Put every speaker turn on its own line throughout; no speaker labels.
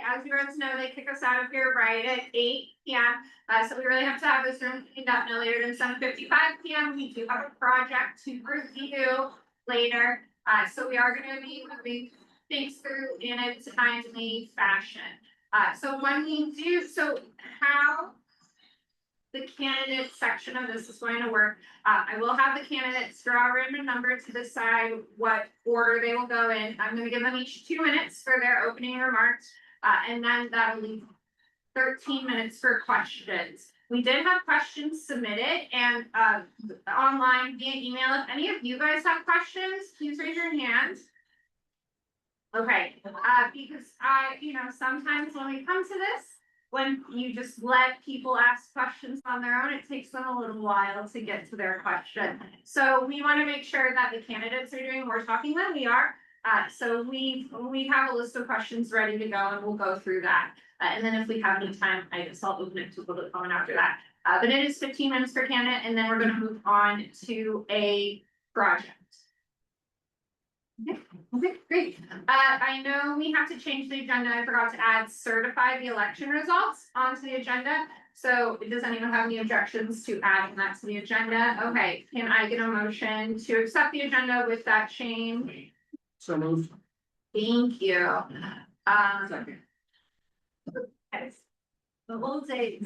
As you guys know, they kick us out of here right at 8 p.m. So we really have to have this room cleaned up no later than 7:55 p.m. We do have a project to review later. So we are going to be moving things through in a timely fashion. So when we do, so how the candidate section of this is going to work. I will have the candidates draw a random number to decide what order they will go in. I'm going to give them each 2 minutes for their opening remarks. And then that'll leave 13 minutes for questions. We did have questions submitted and online via email. If any of you guys have questions, please raise your hand. Okay, because sometimes when we come to this, when you just let people ask questions on their own, it takes them a little while to get to their question. So we want to make sure that the candidates are doing more talking than we are. So we have a list of questions ready to go and we'll go through that. And then if we have any time, I'll open it to public comment after that. But it is 15 minutes per candidate and then we're going to move on to a project. Okay, great. I know we have to change the agenda. I forgot to add certify the election results onto the agenda. So does anyone have any objections to adding that to the agenda? Okay, can I get a motion to accept the agenda with that change?
So moved.
Thank you.
Second.
The whole day.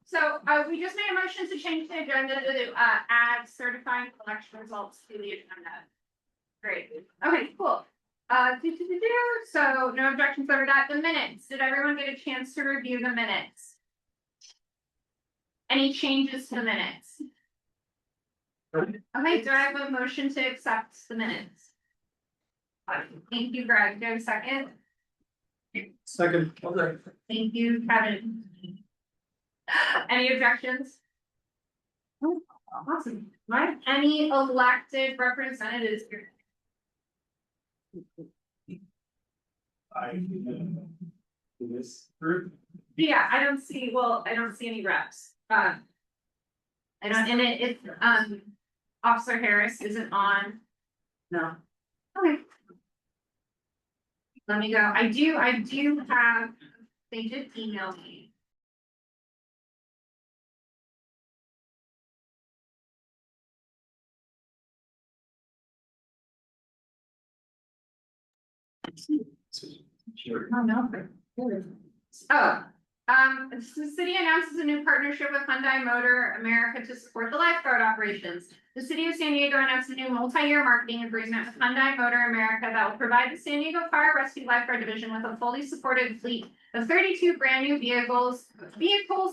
So we just made a motion to change the agenda to add certifying election results to the agenda. Great. Okay, cool. So no objections over that. The minutes. Did everyone get a chance to review the minutes? Any changes to the minutes? Okay, do I have a motion to accept the minutes? Thank you, Greg. Do I have a second?
Second. Okay.
Thank you, Kevin. Any objections? Awesome. Right. Any elected representatives here?
This group.
Yeah, I don't see any reps. Officer Harris isn't on. No. Okay. Let me go. I do have, they did email me.
Sure.
Oh, no. The city announces a new partnership with Hyundai Motor America to support the lifeguard operations. The city of San Diego announced a new multi-year marketing agreement with Hyundai Motor America that will provide the San Diego Fire Rescue Lifeguard Division with a fully supported fleet of 32 brand new vehicles,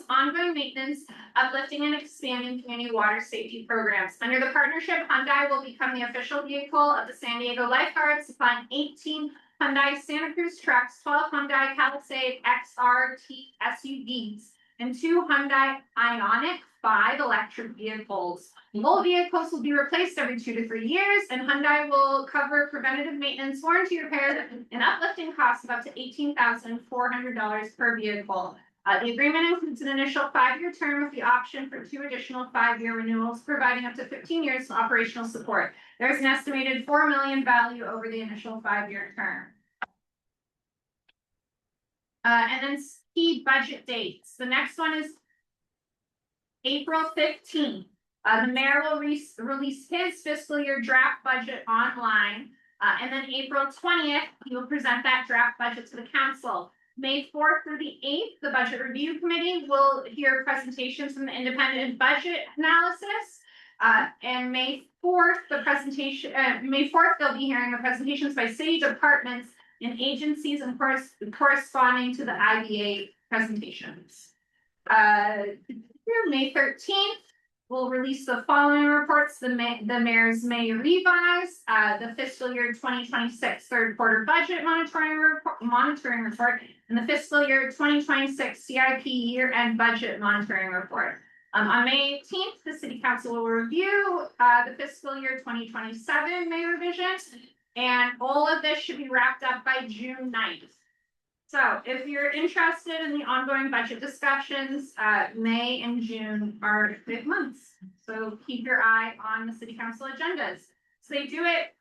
ongoing maintenance, uplifting and expanding community water safety programs. Under the partnership, Hyundai will become the official vehicle of the San Diego Lifeguards, supplying 18 Hyundai Santa Cruz trucks, 12 Hyundai Palisade XRT SUVs, and 2 Hyundai Ioniq 5 electric vehicles. All vehicles will be replaced every 2 to 3 years, and Hyundai will cover preventative maintenance, warranty repairs, and uplifting costs of up to $18,400 per vehicle. The agreement includes an initial 5-year term with the option for 2 additional 5-year renewals, providing up to 15 years of operational support. There's an estimated $4 million value over the initial 5-year term. And then key budget dates. The next one is April 15th. The mayor will release his fiscal year draft budget online. And then April 20th, he will present that draft budget to the council. May 4th through the 8th, the Budget Review Committee will hear presentations from the Independent Budget Analysis. And May 4th, they'll be hearing the presentations by city departments and agencies and corresponding to the IBA presentations. May 13th, we'll release the following reports. The mayor's May revise, the fiscal year 2026 third quarter budget monitoring report, and the fiscal year 2026 CIP year-end budget monitoring report. On May 18th, the city council will review the fiscal year 2027 May revisions And all of this should be wrapped up by June 9th. So if you're interested in the ongoing budget discussions, May and June are big months. So keep your eye on the city council agendas. So they do it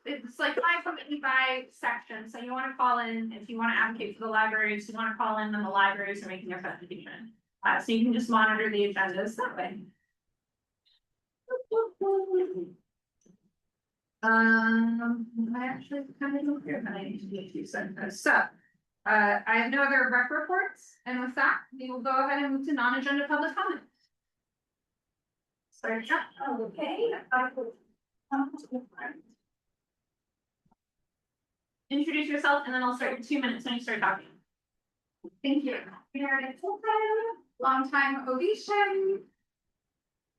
it's like by section. So you want to call in if you want to advocate for the libraries, you want to call in when the libraries are making their presentation. So you can just monitor the agendas that way. I actually kind of look here, but I need to do a few sentences. So, I have no other rec reports, and with that, we will go ahead and move to non-agenda public comment. So, okay. Introduce yourself, and then I'll start your 2 minutes when you start talking. Thank you. Meredith Fulton, longtime Ovation.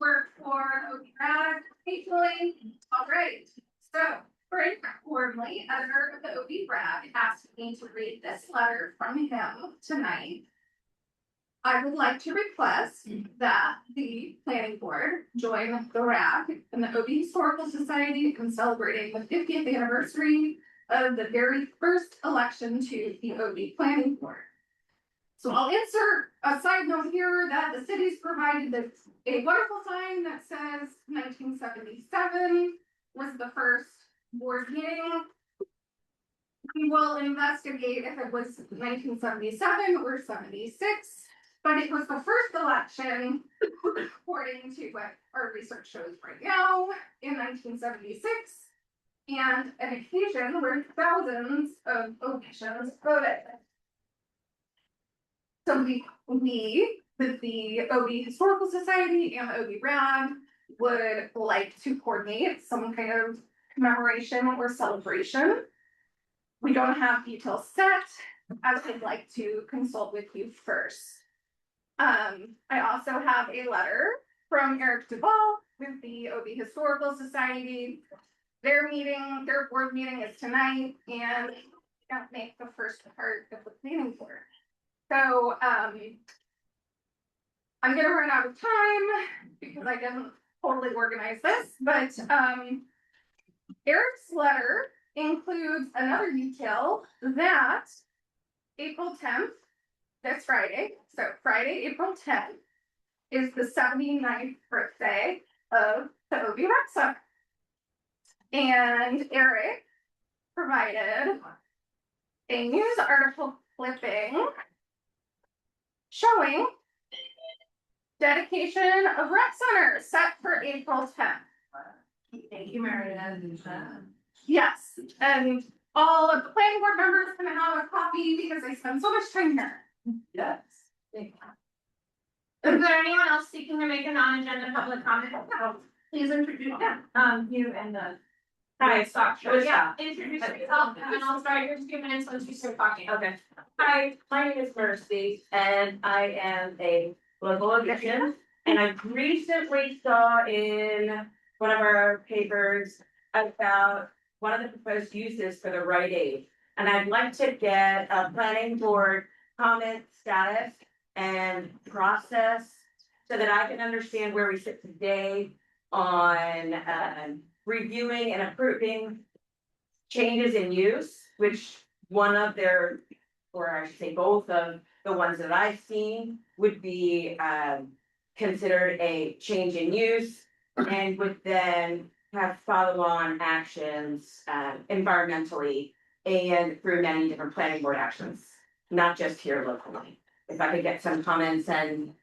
Work for OB-RAD, occasionally. All right. So, Frank Wormley, editor of the OB-RAD, asked me to read this letter from him tonight. I would like to request that the planning board join the RAD and the OB Historical Society in celebrating the 50th anniversary of the very first election to the OB Planning Board. So I'll insert a side note here that the city's provided a wonderful sign that says 1977 was the first board meeting. We will investigate if it was 1977 or 76, but it was the first election, according to what our research shows right now, in 1976, and an occasion where thousands of Ovatians voted. So the OB Historical Society and the OB-RAD would like to coordinate some kind of commemoration or celebration. We don't have details set, as I'd like to consult with you first. I also have a letter from Eric Duval with the OB Historical Society. Their board meeting is tonight, and they don't make the first part of the planning board. So I'm gonna run out of time because I didn't totally organize this, but Eric's letter includes another detail that April 10th, that's Friday, so Friday, April 10th, is the 79th birthday of the OB Rec Center. And Eric provided a news article clipping showing dedication of rec center set for April 10th. Thank you, Meredith. Yes, and all of the planning board members can have a copy because I spend so much time here. Yes. Is there anyone else seeking to make a non-agenda public comment? No. Please introduce you and the. Hi, stock show. Yeah, introduce yourself and I'll start your 2 minutes once you start talking.
Okay. Hi, my name is Mercy and I am a local eviction. And I recently saw in one of our papers about one of the proposed uses for the Rite Aid. And I'd like to get a planning board comment status and process so that I can understand where we sit today on reviewing and approving changes in use, which one of their, or I should say both of the ones that I've seen would be considered a change in use and would then have follow-on actions environmentally and through many different planning board actions, not just here locally. If I could get some comments and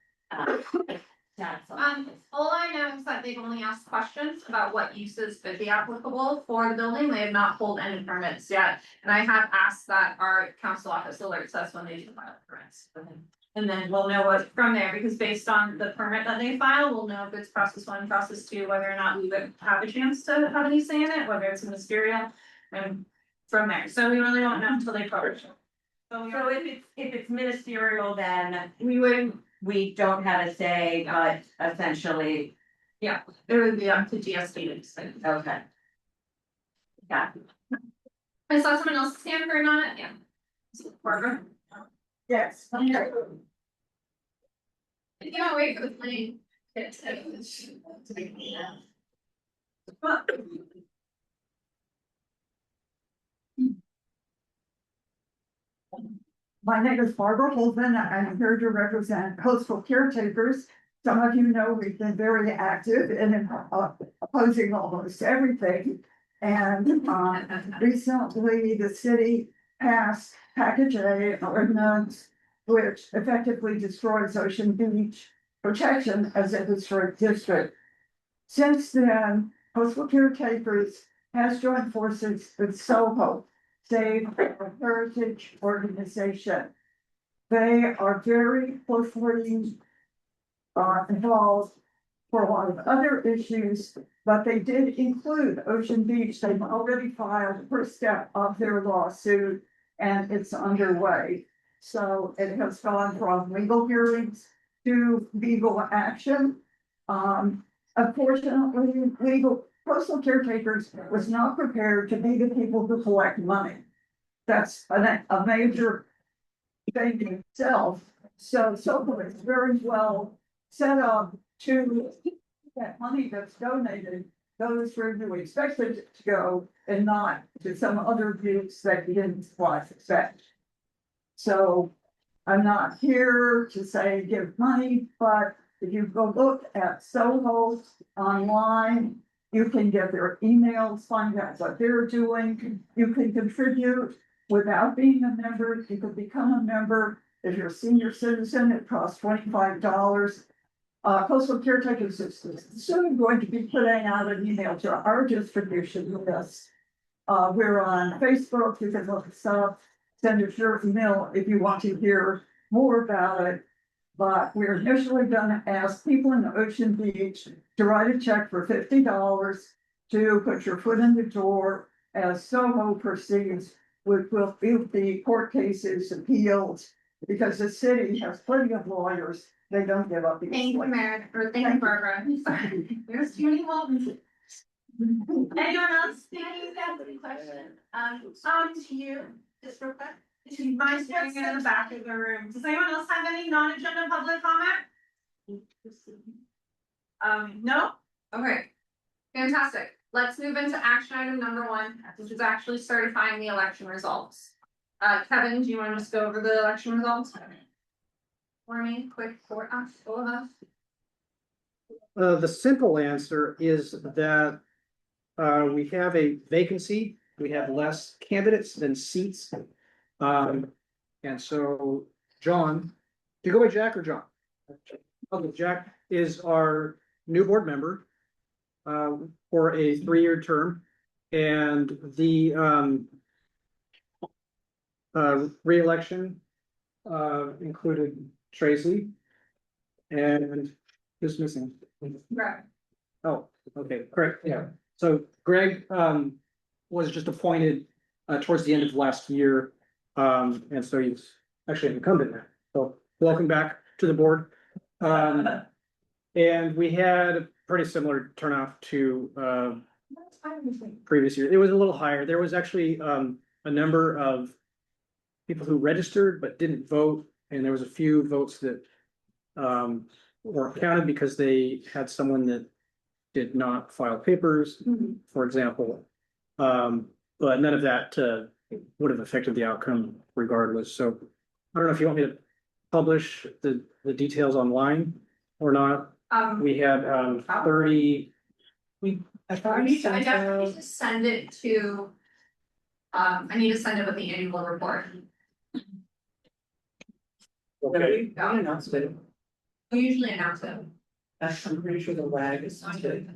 stats on this.
All I know is that they've only asked questions about what uses could be applicable for the building. They have not pulled any permits yet. And I have asked that our council office alerts us when they do file permits. And then we'll know what from there, because based on the permit that they file, we'll know if it's process 1, process 2, whether or not we would have a chance to have any say in it, whether it's ministerial, and from there. So we really won't know until they publish it.
So if it's ministerial, then
we
don't have a say, but essentially,
it would be up to GSD to decide.
okay. Yeah.
I saw someone else stand for a non, yeah. Barbara?
Yes.
Yeah, wait for the plane.
My name is Barbara Holden. I'm here to represent coastal caretakers. Some of you know we've been very active in opposing almost everything. And recently the city passed Package A ordinance, which effectively destroys Ocean Beach protection as a historic district. Since then, coastal caretakers has joined forces with SOHO, Save Our Heritage Organization. They are very closely involved for a lot of other issues, but they did include Ocean Beach. They've already filed the first step of their lawsuit and it's underway. So it has gone from legal hearings to legal action. Unfortunately, coastal caretakers was not prepared to be the people who collect money. That's a major thing in itself. So it's very well set up to that money that's donated goes where you expect it to go and not to some other groups that you didn't quite expect. So I'm not here to say give money, but if you go look at SOHO online, you can get their emails, find out what they're doing. You can contribute without being a member. You can become a member. If you're a senior citizen, it costs $25. Coastal Caretakers is soon going to be putting out an email to our distribution list. We're on Facebook. You can look us up. Send us your email if you want to hear more about it. But we're initially going to ask people in the Ocean Beach to write a check for $50 to put your foot in the door as SOHO proceeds, which will be court cases, appeals, because the city has plenty of lawyers. They don't give up.
Thank you, Meredith, or thank you, Barbara. There's too many Waltons. Anyone else thinking that the question? To you, just real quick. Mine's sitting in the back of the room. Does anyone else have any non-agenda public comment? No? Okay. Fantastic. Let's move into action item number 1, which is actually certifying the election results. Kevin, do you want to just go over the election results? For me, quick for us, all of us.
The simple answer is that we have a vacancy. We have less candidates than seats. And so John, do you go by Jack or John? Okay, Jack is our new board member for a 3-year term. And the re-election included Tracy and who's missing?
Right.
Oh, okay, correct, yeah. So Greg was just appointed towards the end of last year. And so he's actually an incumbent now. So welcome back to the board. And we had a pretty similar turnout to previous year. It was a little higher. There was actually a number of people who registered but didn't vote. And there was a few votes that weren't counted because they had someone that did not file papers, for example. But none of that would have affected the outcome regardless. So I don't know if you want me to publish the details online or not. We had 30.
I definitely need to send it to. I need to send it with the annual report.
Okay.
We announced it.
We usually announce it.
I'm pretty sure the RAG announced it.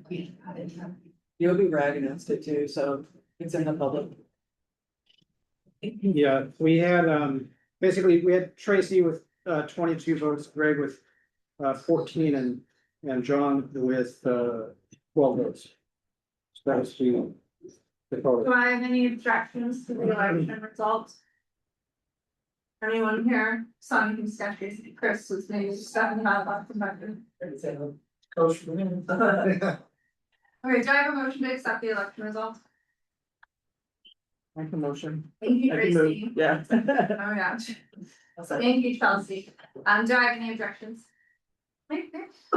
Yogi RAG announced it too, so it's in the public.
Yeah, we had basically we had Tracy with 22 votes, Greg with 14 and John with 12 votes. So that was the total.
Do I have any objections to the election results? Anyone here? Son who's sketchy. Chris was named 7.5 left in London.
Coach.
Okay, do I have a motion to accept the election results?
Make a motion.
Thank you,
I can move.
Tracy.
Yeah.
Oh my gosh. Thank you, Chelsea. Do I have any objections? Yes.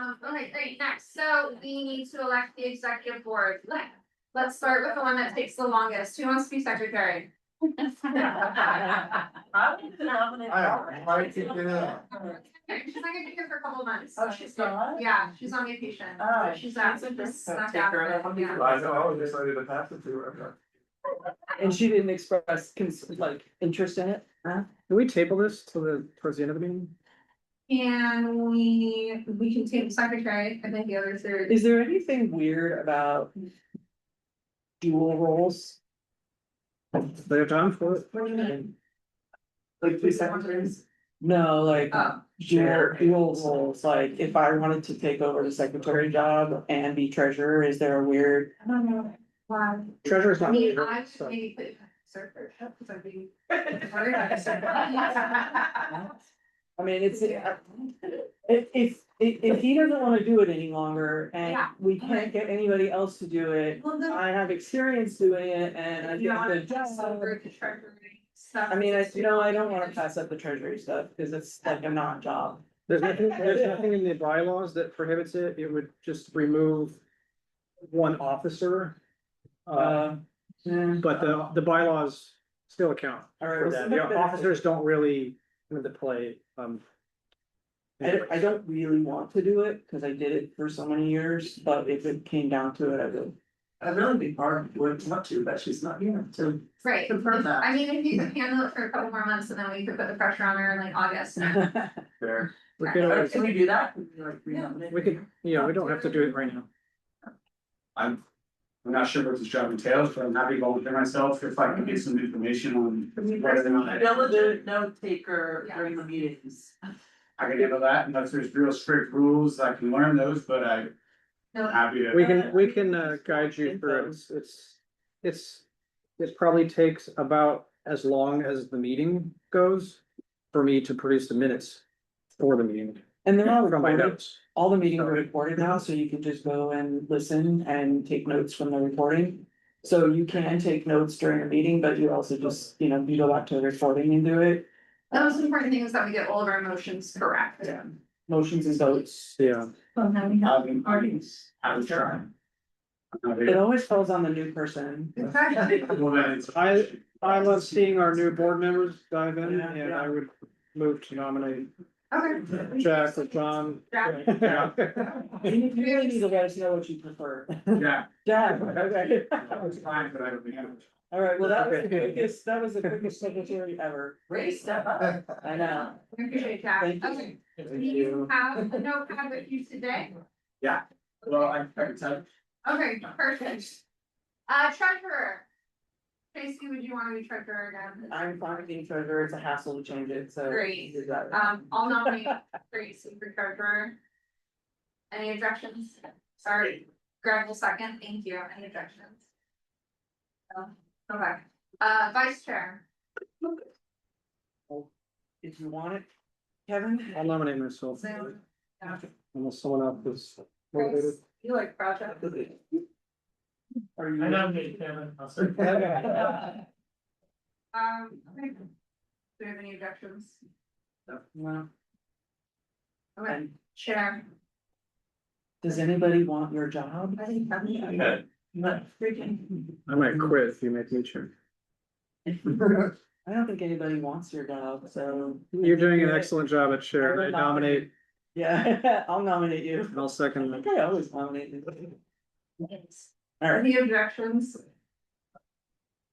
Okay, great, next, so we need to elect the executive board, let's start with the one that takes the longest, who wants to be secretary?
I would nominate.
She's not gonna be here for a couple of months.
Oh, she's not?
Yeah, she's on vacation.
Oh,
She's out, so just snuck
take
out.
her out.
of it, yeah.
I know, I decided to pass it to her.
And she didn't express like interest in it, huh?
Can we table this towards the end of the meeting?
And we can take the secretary, I think the others are.
Is there anything weird about dual roles?
They have time for it?
What do you mean?
Like two secretaries? No, like
Oh,
dual roles, like if I wanted to take over the secretary job and be treasurer, is there a weird?
I don't know. Wow.
Treasurer's
I
not.
mean,
here,
I
so-
should maybe put surfer, because I'd be.
I mean, it's, if he doesn't wanna do it any longer and
Yeah.
we can't get anybody else to do it.
Well, then.
I have experience doing it and I
You
think
want
the
to pass over
job.
the treasury stuff.
I mean, I don't wanna pass up the treasury stuff, cause it's like a non-job.
There's nothing in the bylaws that prohibits it, it would just remove one officer. But the bylaws still account
Alright,
for
well,
that, the officers don't really come into play,
I don't really want to do it, cause I did it for so many years, but if it came down to it, I would.
A really big part would not to, that she's not here, so.
Right,
Confirm that.
I mean, if you could handle it for a couple more months and then we could put the pressure on her in like August.
Fair.
We could always,
Can we do that?
we could, yeah, we don't have to do it right now.
I'm not sure what this job entails, but I'm happy to volunteer myself if I can get some information on whether or not
Diligent note taker
Yeah.
during the meetings.
I can handle that, unless there's real strict rules, I can learn those, but I'm
No,
happy to.
We can guide you through it, it probably takes about as long as the meeting goes. For me to produce the minutes for the meeting.
And they're all
From my
recorded,
notes.
all the meetings are recorded now, so you can just go and listen and take notes from the recording. So you can take notes during a meeting, but you also just, you go back to the recording and do it,
the most important thing is that we get all of our emotions correct.
motions and votes.
Yeah,
Well, now we have.
I was trying.
It always falls on the new person.
Exactly.
Well, then it's.
I love seeing our new board members dive in,
Yeah,
and
yeah.
I would move to nominate
Okay.
Jack or John.
Jack.
You really need to let us know what you prefer.
Yeah.
Jack, okay.
It's fine, but I don't think.
Alright, well, that was the quickest secretary ever.
Great step up.
I know.
We appreciate that.
Thank you.
Okay. Do you have a notepad with you today?
Well, I can tell.
Okay, perfect. Treasurer. Tracy, would you want to be treasurer again?
I'm fine with being treasurer, it's a hassle to change it, so.
Great.
do that.
I'll nominate Tracy for treasurer. Any objections? Sorry, Greg will second, thank you, any objections? No? Okay, vice chair,
If you want it, Kevin?
I'll nominate myself,
Sam,
unless someone else is motivated.
you like project?
Are you?
nominate Kevin.
Okay.
Okay. Do you have any objections?
No.
Okay, chair.
Does anybody want your job?
I think I'm.
Freaking.
I might quit if you make me chair.
I don't think anybody wants your job, so.
You're doing an excellent job at chair, and I nominate,
Yeah, I'll nominate you.
and I'll second
I
that.
think I always nominate you. Alright,
Any objections?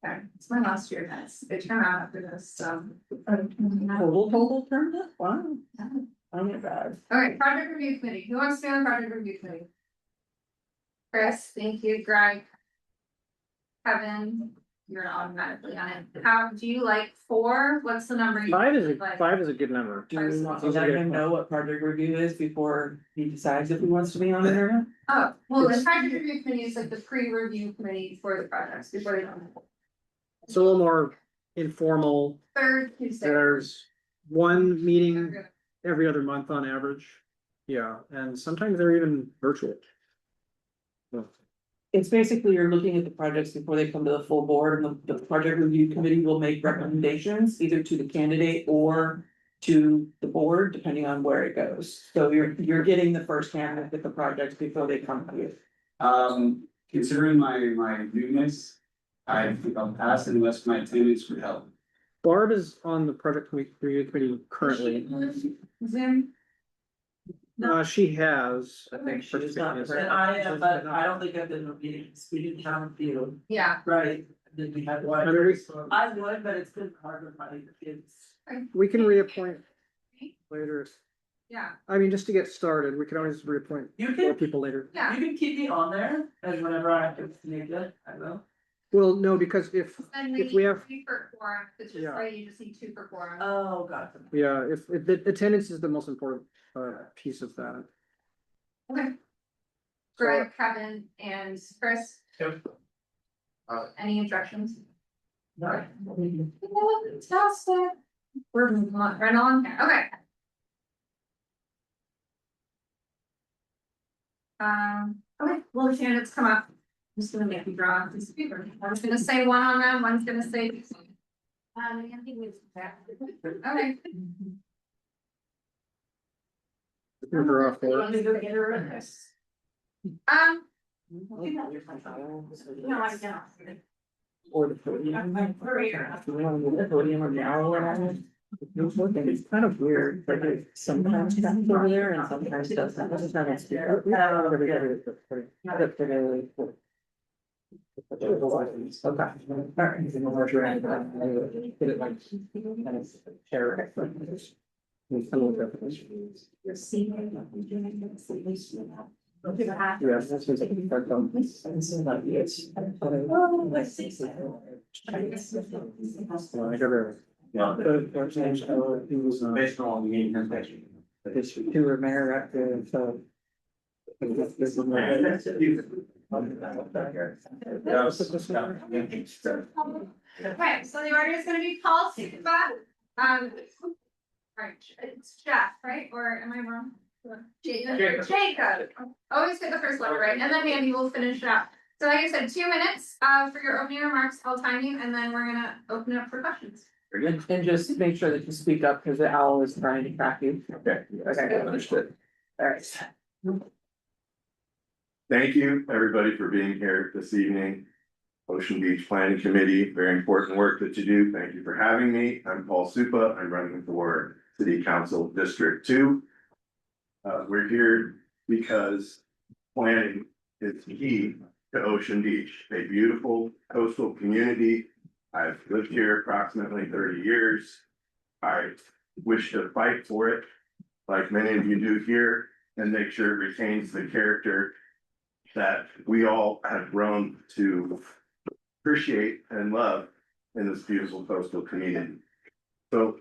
Okay, it's my last year, guys, they turn out after this, so.
total permit? Wow. I'm not bad.
Alright, project review committee, who wants to be on the project review committee? Chris, thank you, Greg. Kevin, you're automatically on it, how, do you like 4? What's the number? you like?
Five is a good number.
Do we want to
Those are
let
good.
him know what project review is before he decides if he wants to be on it or not?
Oh, well, the
It's-
project review committee is like the pre-review committee for the projects, before they.
It's a little more informal,
Third Tuesday.
there's one meeting every other month on average. Yeah, and sometimes they're even virtual.
It's basically you're looking at the projects before they come to the full board, and the project review committee will make recommendations either to the candidate or to the board, depending on where it goes. So you're getting the first hand look at the projects before they come to you.
Considering my newness, I think I'll pass unless my attendance would help.
Barb is on the project committee currently.
Zoom.
She has, I think.
She's not,
participated.
and I am, but I don't think I've been to meetings, we didn't have a few,
Yeah,
right? Then we had one.
I mean,
I would, but it's been hard with my kids.
We can reappoint later.
yeah,
I mean, just to get started, we can always reappoint
You
more
can,
people later.
yeah.
you can keep me on there, and whenever I have to make it, I will.
Well, no, because if
Then
If we
need
have-
3 for quorum, it's just
Yeah.
right, you just need 2 for quorum.
Oh, gotcha.
Yeah, if the attendance is the most important piece of that.
Okay. Greg, Kevin, and Chris.
Yep.
Any objections?
Right.
Fantastic. We're moving on, right on, okay. Okay, well, the candidates come up. I'm just gonna make you draw this paper. One's gonna say one on them, one's gonna say. Andy was back. Okay.
Draw
You
for
want me to go get her in this?
No,
No, I don't.
or the podium.
I'm my career.
You want to move the podium or now or whatever? It's kind of weird, like it sometimes comes over there and sometimes doesn't. This is not a secret.
you're seeing.
Yes, this is.
Based on the meeting intention.
Who were mayor active, so.
Okay, so the order is gonna be Paul Sukupa, right, it's Jeff, right, or am I wrong? Jacob. Jacob, always get the first letter right, and then Andy will finish it up. So like I said, 2 minutes, for your opening remarks, I'll time you, and then we're gonna open it up for questions.
And just make sure that you speak up, because the owl is trying to crack you.
Okay,
Okay.
understood.
All right.
Thank you, everybody, for being here this evening. Ocean Beach Planning Committee, very important work that you do. Thank you for having me. I'm Paul Supa. I'm running for City Council District 2. We're here because planning is key to Ocean Beach, a beautiful coastal community. I've lived here approximately 30 years. I wish to fight for it, like many of you do here, and make sure it retains the character that we all have grown to appreciate and love in this beautiful coastal community. So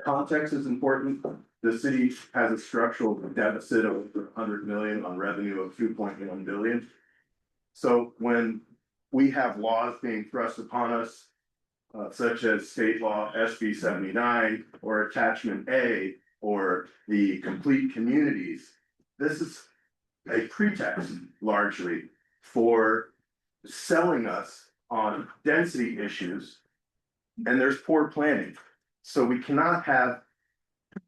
context is important. The city has a structural deficit of over 100 million on revenue of 2.1 billion. So when we have laws being thrust upon us, such as state law SB 79 or attachment A or the complete communities, this is a pretext largely for selling us on density issues. And there's poor planning. So we cannot have,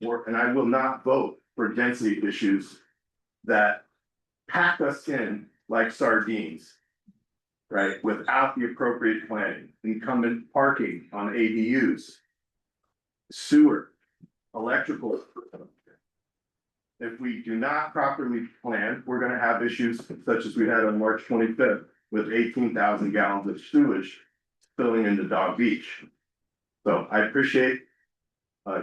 and I will not vote for density issues that pack us in like sardines, right? Without the appropriate planning, incumbent parking on ADUs, sewer, electrical. If we do not properly plan, we're gonna have issues such as we had on March 25th with 18,000 gallons of sewage spilling into Dog Beach. So I appreciate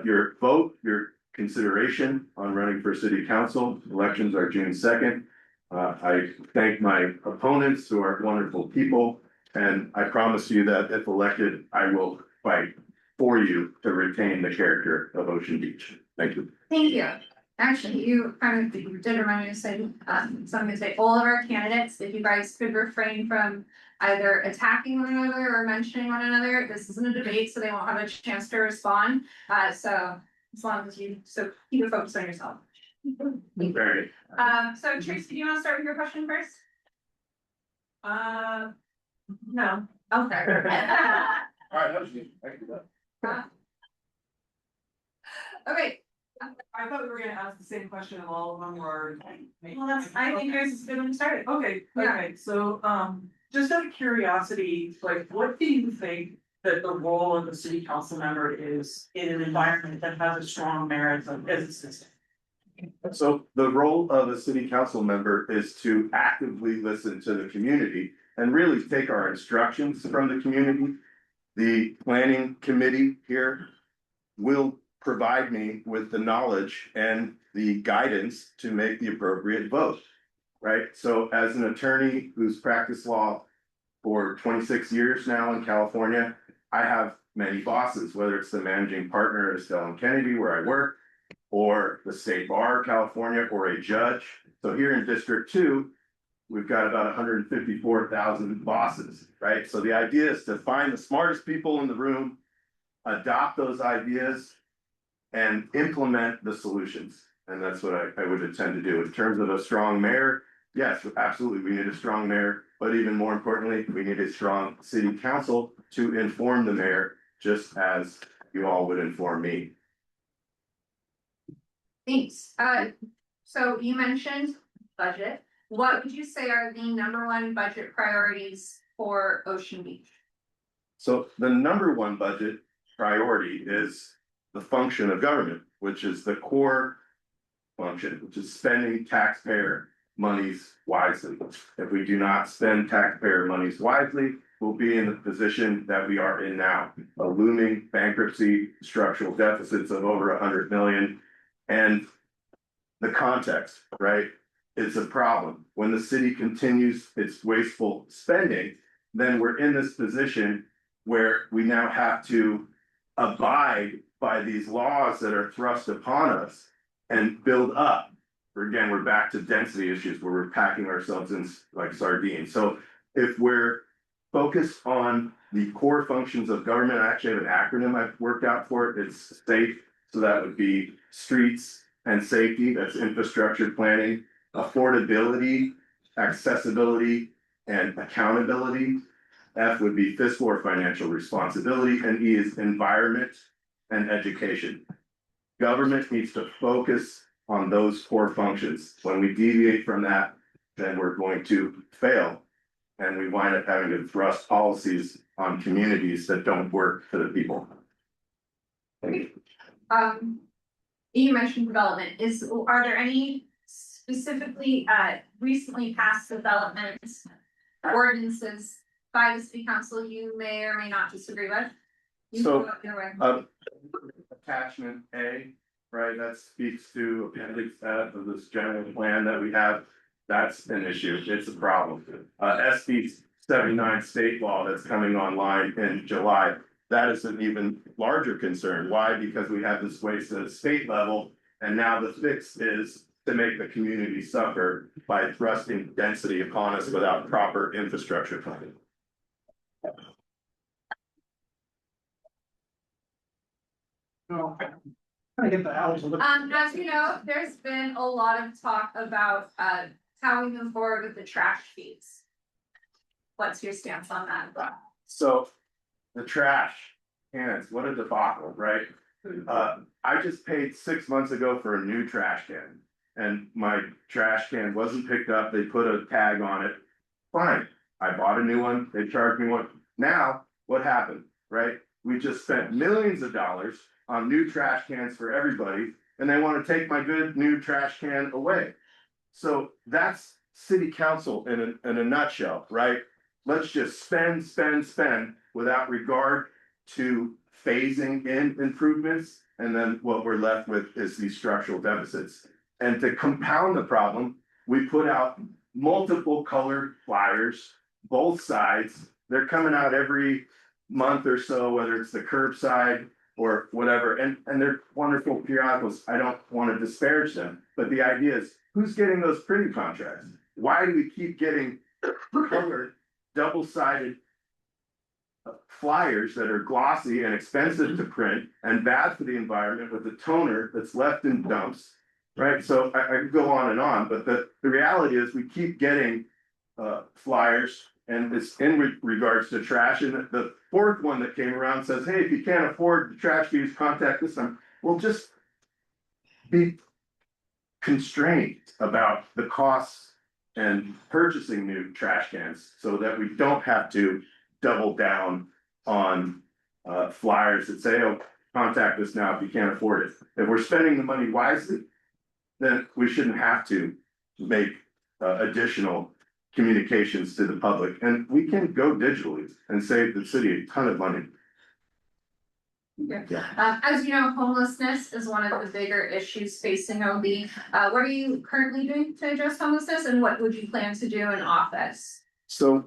your vote, your consideration on running for city council. Elections are June 2nd. I thank my opponents who are wonderful people, and I promise you that if elected, I will fight for you to retain the character of Ocean Beach. Thank you.
Thank you. Actually, you kind of did remind me to say, so I'm gonna say all of our candidates, if you guys could refrain from either attacking one another or mentioning one another, this isn't a debate, so they won't have a chance to respond. So as long as you, so keep your focus on yourself.
Very.
So Tracy, do you wanna start with your question first?
No.
Okay.
All right, that was good. I can do that.
Okay,
I thought we were gonna ask the same question of all of them or.
Well, that's, I think yours is good when you started.
Okay,
Yeah.
okay, so, just out of curiosity, like, what do you think that the role of the city council member is in an environment that has a strong merit as a system?
So the role of a city council member is to actively listen to the community and really take our instructions from the community. The planning committee here will provide me with the knowledge and the guidance to make the appropriate vote. Right? So as an attorney who's practiced law for 26 years now in California, I have many bosses, whether it's the managing partner at Estelle and Kennedy where I work, or the state bar of California, or a judge. So here in District 2, we've got about 154,000 bosses, right? So the idea is to find the smartest people in the room, adopt those ideas, and implement the solutions. And that's what I would intend to do. In terms of a strong mayor, yes, absolutely, we need a strong mayor, but even more importantly, we need a strong city council to inform the mayor, just as you all would inform me.
thanks. So you mentioned budget. What would you say are the #1 budget priorities for Ocean Beach?
So the number one budget priority is the function of government, which is the core function, which is spending taxpayer monies wisely. If we do not spend taxpayer monies wisely, we'll be in the position that we are in now, a looming bankruptcy, structural deficits of over 100 million. And the context, right, is a problem. When the city continues its wasteful spending, then we're in this position where we now have to abide by these laws that are thrust upon us and build up. Again, we're back to density issues where we're packing ourselves in like sardines. So if we're focused on the core functions of government, I actually have an acronym I've worked out for it. It's SAFE. So that would be streets and safety, that's infrastructure planning, affordability, accessibility, and accountability. F would be fiscal or financial responsibility, and E is environment and education. Government needs to focus on those core functions. When we deviate from that, then we're going to fail. And we wind up having to thrust policies on communities that don't work for the people.
You mentioned development. Are there any specifically recently passed developments, ordinances by the city council you may or may not disagree with? You
So,
can go either way.
Attachment A, right, that speaks to appendix F of this general plan that we have. That's an issue, it's a problem. SB 79 state law that's coming online in July, that is an even larger concern. Why? Because we have this waste at a state level, and now the fix is to make the community suffer by thrusting density upon us without proper infrastructure planning.
I get the owls.
As you know, there's been a lot of talk about how we move forward with the trash fees. What's your stance on that?
So the trash cans, what a debacle, right? I just paid 6 months ago for a new trash can, and my trash can wasn't picked up. They put a tag on it. Fine, I bought a new one. They charged me one. Now, what happened, right? We just spent millions of dollars on new trash cans for everybody, and they want to take my good new trash can away. So that's city council in a nutshell, right? Let's just spend without regard to phasing in improvements. And then what we're left with is these structural deficits. And to compound the problem, we put out multiple colored flyers, both sides. They're coming out every month or so, whether it's the curbside or whatever. And they're wonderful periodicals. I don't want to disparage them, but the idea is, who's getting those printing contracts? Why do we keep getting colored, double-sided flyers that are glossy and expensive to print and bad for the environment with the toner that's left in dumps, right? So I could go on, but the reality is we keep getting flyers, and it's in regards to trash. And the fourth one that came around says, hey, if you can't afford the trash fees, contact this one. Well, just be constrained about the costs and purchasing new trash cans so that we don't have to double down on flyers that say, oh, contact us now if you can't afford it. If we're spending the money wisely, then we shouldn't have to make additional communications to the public. And we can go digitally and save the city a ton of money.
As you know, homelessness is one of the bigger issues facing OB. What are you currently doing to address homelessness, and what would you plan to do in office?
So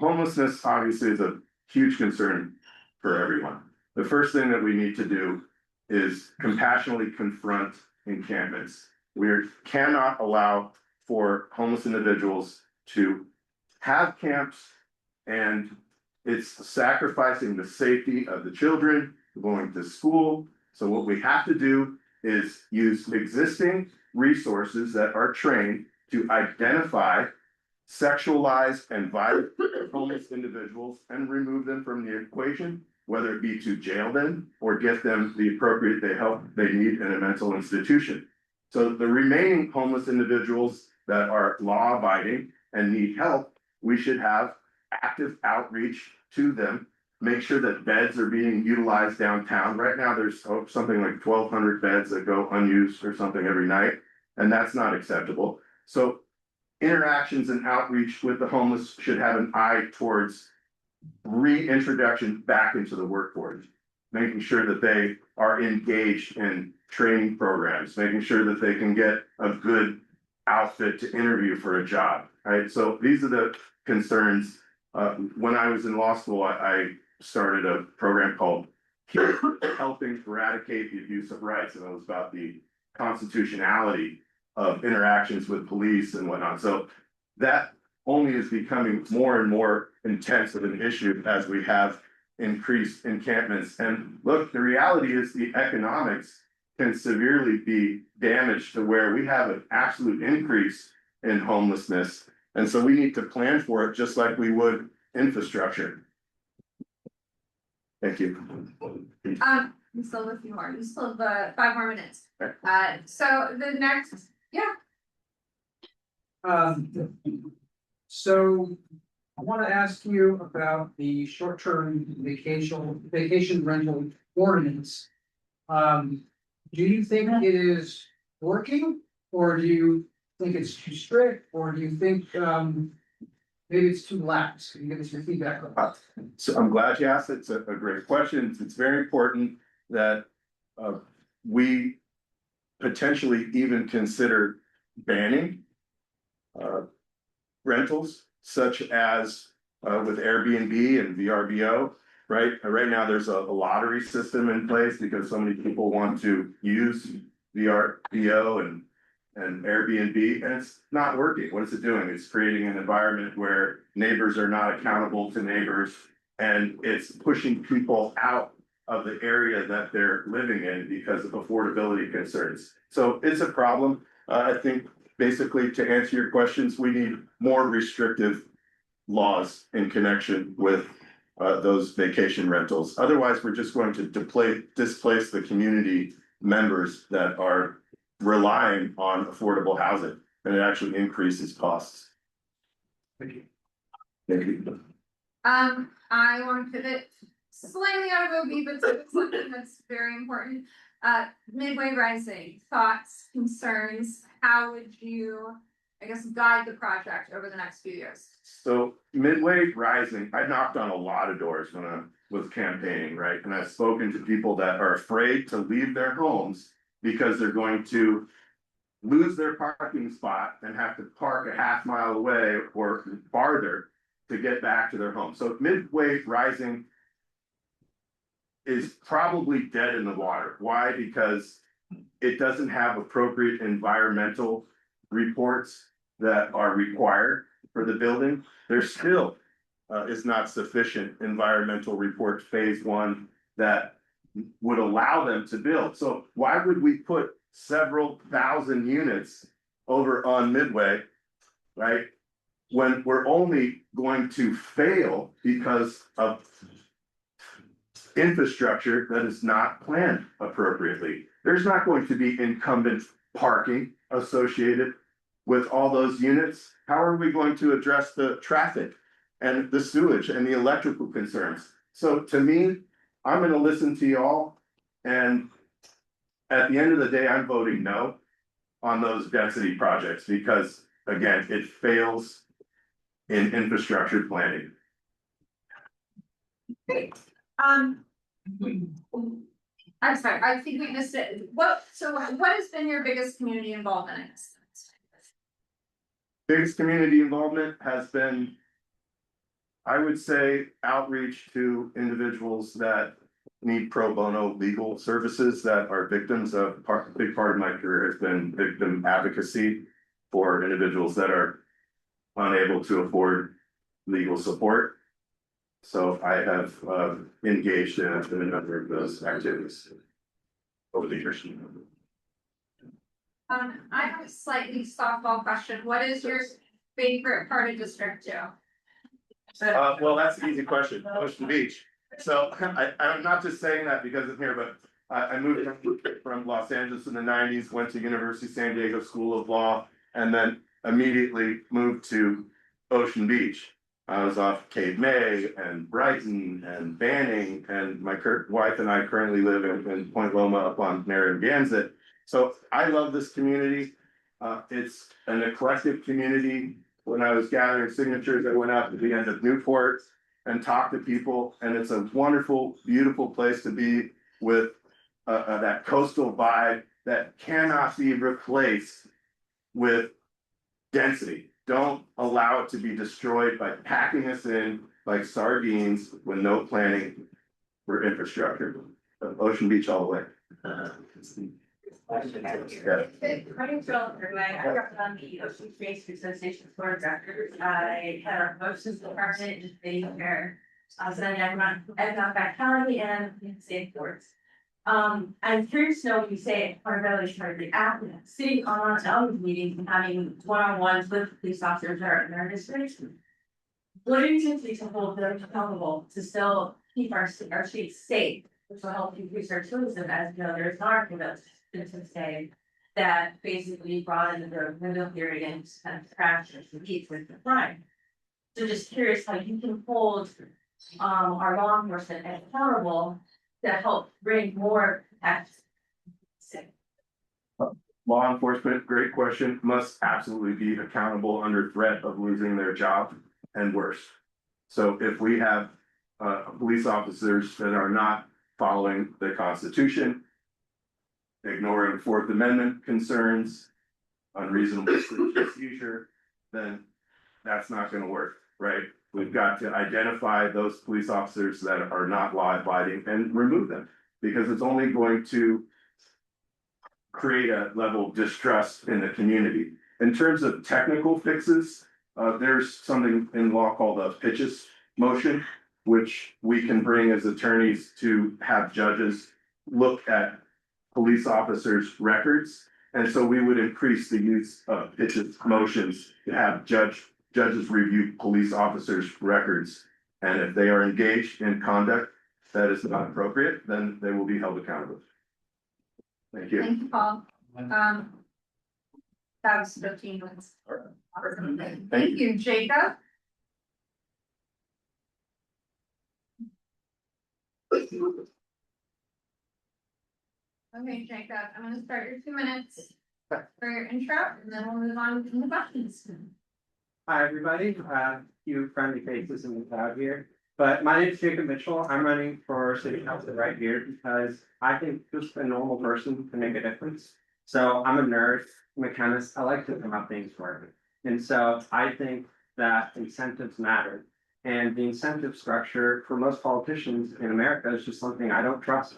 homelessness obviously is a huge concern for everyone. The first thing that we need to do is compassionately confront encampments. We cannot allow for homeless individuals to have camps, and it's sacrificing the safety of the children going to school. So what we have to do is use existing resources that are trained to identify sexualized and violent homeless individuals and remove them from the equation, whether it be to jail them or get them the appropriate help they need in a mental institution. So the remaining homeless individuals that are law abiding and need help, we should have active outreach to them, make sure that beds are being utilized downtown. Right now, there's something like 1,200 beds that go unused or something every night, and that's not acceptable. So interactions and outreach with the homeless should have an eye towards reintroduction back into the workforce, making sure that they are engaged in training programs, making sure that they can get a good outfit to interview for a job, right? So these are the concerns. When I was in law school, I started a program called Helping Eradicate the Abuse of Rights, and it was about the constitutionality of interactions with police and whatnot. So that only is becoming more and more intense of an issue as we have increased encampments. And look, the reality is the economics can severely be damaged to where we have an absolute increase in homelessness. And so we need to plan for it just like we would infrastructure. Thank you.
We still have a few more. You still have 5 more minutes. So the next,
So I want to ask you about the short-term vacation rental ordinance. Do you think it is working, or do you think it's too strict, or do you think maybe it's too lax? Can you give us your feedback on that?
So I'm glad you asked. It's a great question. It's very important that we potentially even consider banning rentals such as with Airbnb and VRBO, right? Right now, there's a lottery system in place because so many people want to use VRBO and Airbnb, and it's not working. What is it doing? It's creating an environment where neighbors are not accountable to neighbors, and it's pushing people out of the area that they're living in because of affordability concerns. So it's a problem. I think basically to answer your questions, we need more restrictive laws in connection with those vacation rentals. Otherwise, we're just going to displace the community members that are relying on affordable housing, and it actually increases costs.
Thank you.
Thank you.
I want to pivot slightly out of OB, but to something that's very important. Midway Rising, thoughts, concerns, how would you, I guess, guide the project over the next few years?
So Midway Rising, I knocked on a lot of doors when I was campaigning, right? And I've spoken to people that are afraid to leave their homes because they're going to lose their parking spot and have to park a half mile away or farther to get back to their home. So Midway Rising is probably dead in the water. Why? Because it doesn't have appropriate environmental reports that are required for the building. There still is not sufficient environmental report phase 1 that would allow them to build. So why would we put several thousand units over on Midway, right? When we're only going to fail because of infrastructure that is not planned appropriately. there's not going to be incumbent parking associated with all those units. How are we going to address the traffic and the sewage and the electrical concerns? So to me, I'm gonna listen to y'all, and at the end of the day, I'm voting no on those density projects because, again, it fails in infrastructure planning.
Um. I'm sorry, I think we missed it. What has been your biggest community involvement in this?
Biggest community involvement has been, I would say, outreach to individuals that need pro bono legal services that are victims of a big part of my career has been victim advocacy for individuals that are unable to afford legal support. So I have engaged in a number of those activities over the years.
I have a slightly softball question. What is your favorite part of District Two?
Well, that's an easy question. Ocean Beach. So I'm not just saying that because I'm here, but I moved from Los Angeles in the '90s, went to University of San Diego School of Law, and then immediately moved to Ocean Beach. I was off Cape May and Brighton and Banning, and my wife and I currently live in Point Loma up on Narragansett. So I love this community. It's an eclectic community. When I was gathering signatures, I went out to the end of Newport and talked to people, and it's a wonderful, beautiful place to be with that coastal vibe that cannot be replaced with density. Don't allow it to be destroyed by packing us in like sardines with no planning for infrastructure. Ocean Beach all the way.
My name's Jill, and I work on the Ocean Space Association Board of Directors. I head our motions department, just being here. So I run economic vitality and safe boards. I'm curious to know what you say part of that is part of the app, sitting on our meetings and having one-on-ones with police officers that are in our districts. What do you think to hold them accountable to still keep our streets safe, which will help increase our tourism? As you know, there's an argument to say that basically brought in the window theory and kind of crashed and competes with the crime. So just curious how you can hold our law enforcement accountable to help bring more protection.
Law enforcement, great question, must absolutely be accountable under threat of losing their job and worse. So if we have police officers that are not following the Constitution, ignoring Fourth Amendment concerns, unreasonable seizure, then that's not gonna work, right? We've got to identify those police officers that are not law abiding and remove them, because it's only going to create a level of distrust in the community. In terms of technical fixes, there's something in law called a pitches motion, which we can bring as attorneys to have judges look at police officers' records. And so we would increase the use of pitches motions to have judges review police officers' records. And if they are engaged in conduct that is not appropriate, then they will be held accountable. Thank you.
Thank you, Paul. That was 15 minutes. Thank you, Jacob. Okay, Jacob, I'm gonna start your 2 minutes for your intro, and then we'll move on to the questions.
Hi, everybody. Few friendly faces in the crowd here, but my name is Jacob Mitchell. I'm running for city council right here because I think just a normal person can make a difference. So I'm a nerd, I'm a chemist. I like to think about things for me. And so I think that incentives matter. And the incentive structure for most politicians in America is just something I don't trust.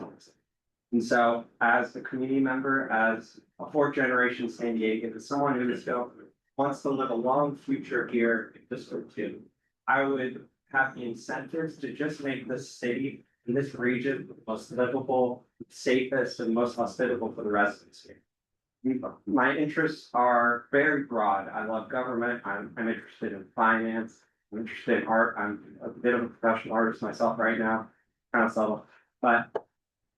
And so as a community member, as a fourth generation San Diegan, as someone who still wants to live a long future here in District 2, I would have the incentives to just make this city and this region the most livable, safest, and most hospitable for the residents here. My interests are very broad. I love government. I'm interested in finance. I'm interested in art. I'm a bit of a professional artist myself right now, kind of subtle, but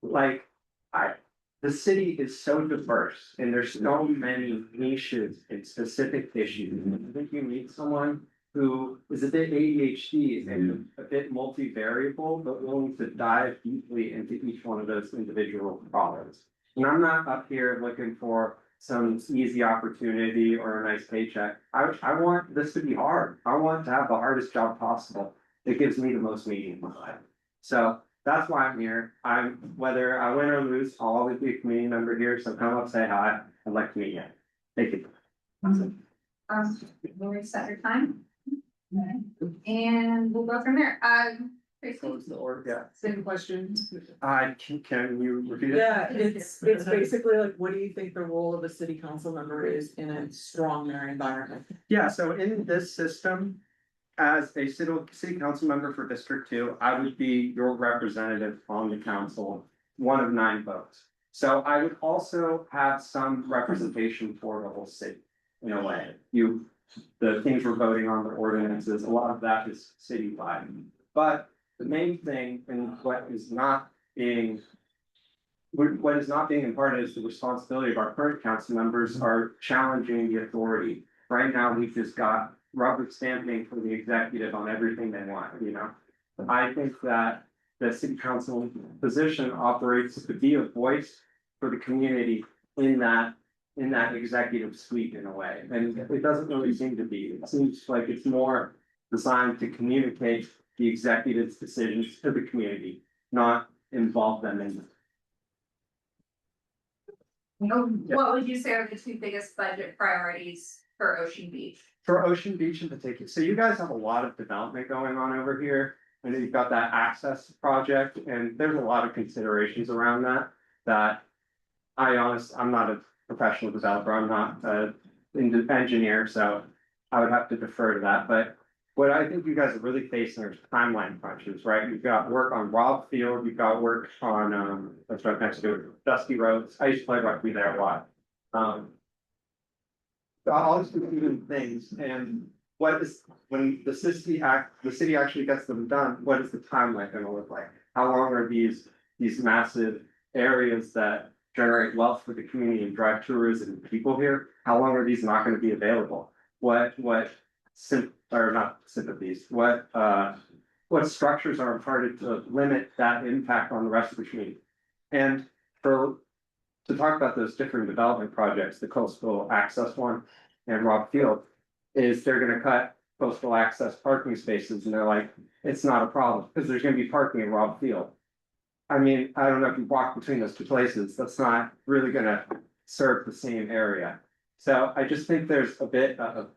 like the city is so diverse and there's so many niches and specific issues. I think you need someone who is a bit ADHD and a bit multivariable, but willing to dive deeply into each one of those individual problems. And I'm not up here looking for some easy opportunity or a nice paycheck. I want this to be hard. I want to have the hardest job possible. It gives me the most meaning in my life. So that's why I'm here. Whether I win or lose, I'll always be a community member here, so come up, say hi. I'd like to meet you. Thank you.
We'll reset your time. And we'll go from there. Tracy?
Yeah.
Same question.
Can you repeat it?
Yeah, it's basically like, what do you think the role of a city council member is in a strong mayor environment?
Yeah, so in this system, as a city council member for District 2, I would be your representative on the council, one of 9 votes. So I would also have some representation for the whole city, in a way. The things we're voting on, the ordinances, a lot of that is citywide. But the main thing and what is not being imparted is the responsibility of our current council members are challenging the authority. Right now, we've just got rubber stamping for the executive on everything they want, you know? I think that the city council position operates to be a voice for the community in that executive suite in a way, and it doesn't really seem to be. It seems like it's more designed to communicate the executive's decisions to the community, not involve them in them.
What would you say are the 2 biggest budget priorities for Ocean Beach?
For Ocean Beach in particular, so you guys have a lot of development going on over here, and you've got that access project, and there's a lot of considerations around that I'm not a professional developer, I'm not an engineer, so I would have to defer to that, but what I think you guys are really facing are timeline crunches, right? You've got work on Rob Field, you've got work on, that's right next to it, Dusty Roads. I used to play rugby there a lot. All these different things, and when the city actually gets them done, what is the timeline gonna look like? How long are these massive areas that generate wealth for the community and drive tourism and people here? How long are these not gonna be available? What structures are imparted to limit that impact on the rest of the community? And to talk about those different development projects, the coastal access one and Rob Field, is they're gonna cut coastal access parking spaces, and they're like, it's not a problem, because there's gonna be parking in Rob Field. I mean, I don't know if you walk between those 2 places, that's not really gonna serve the same area. So I just think there's a bit of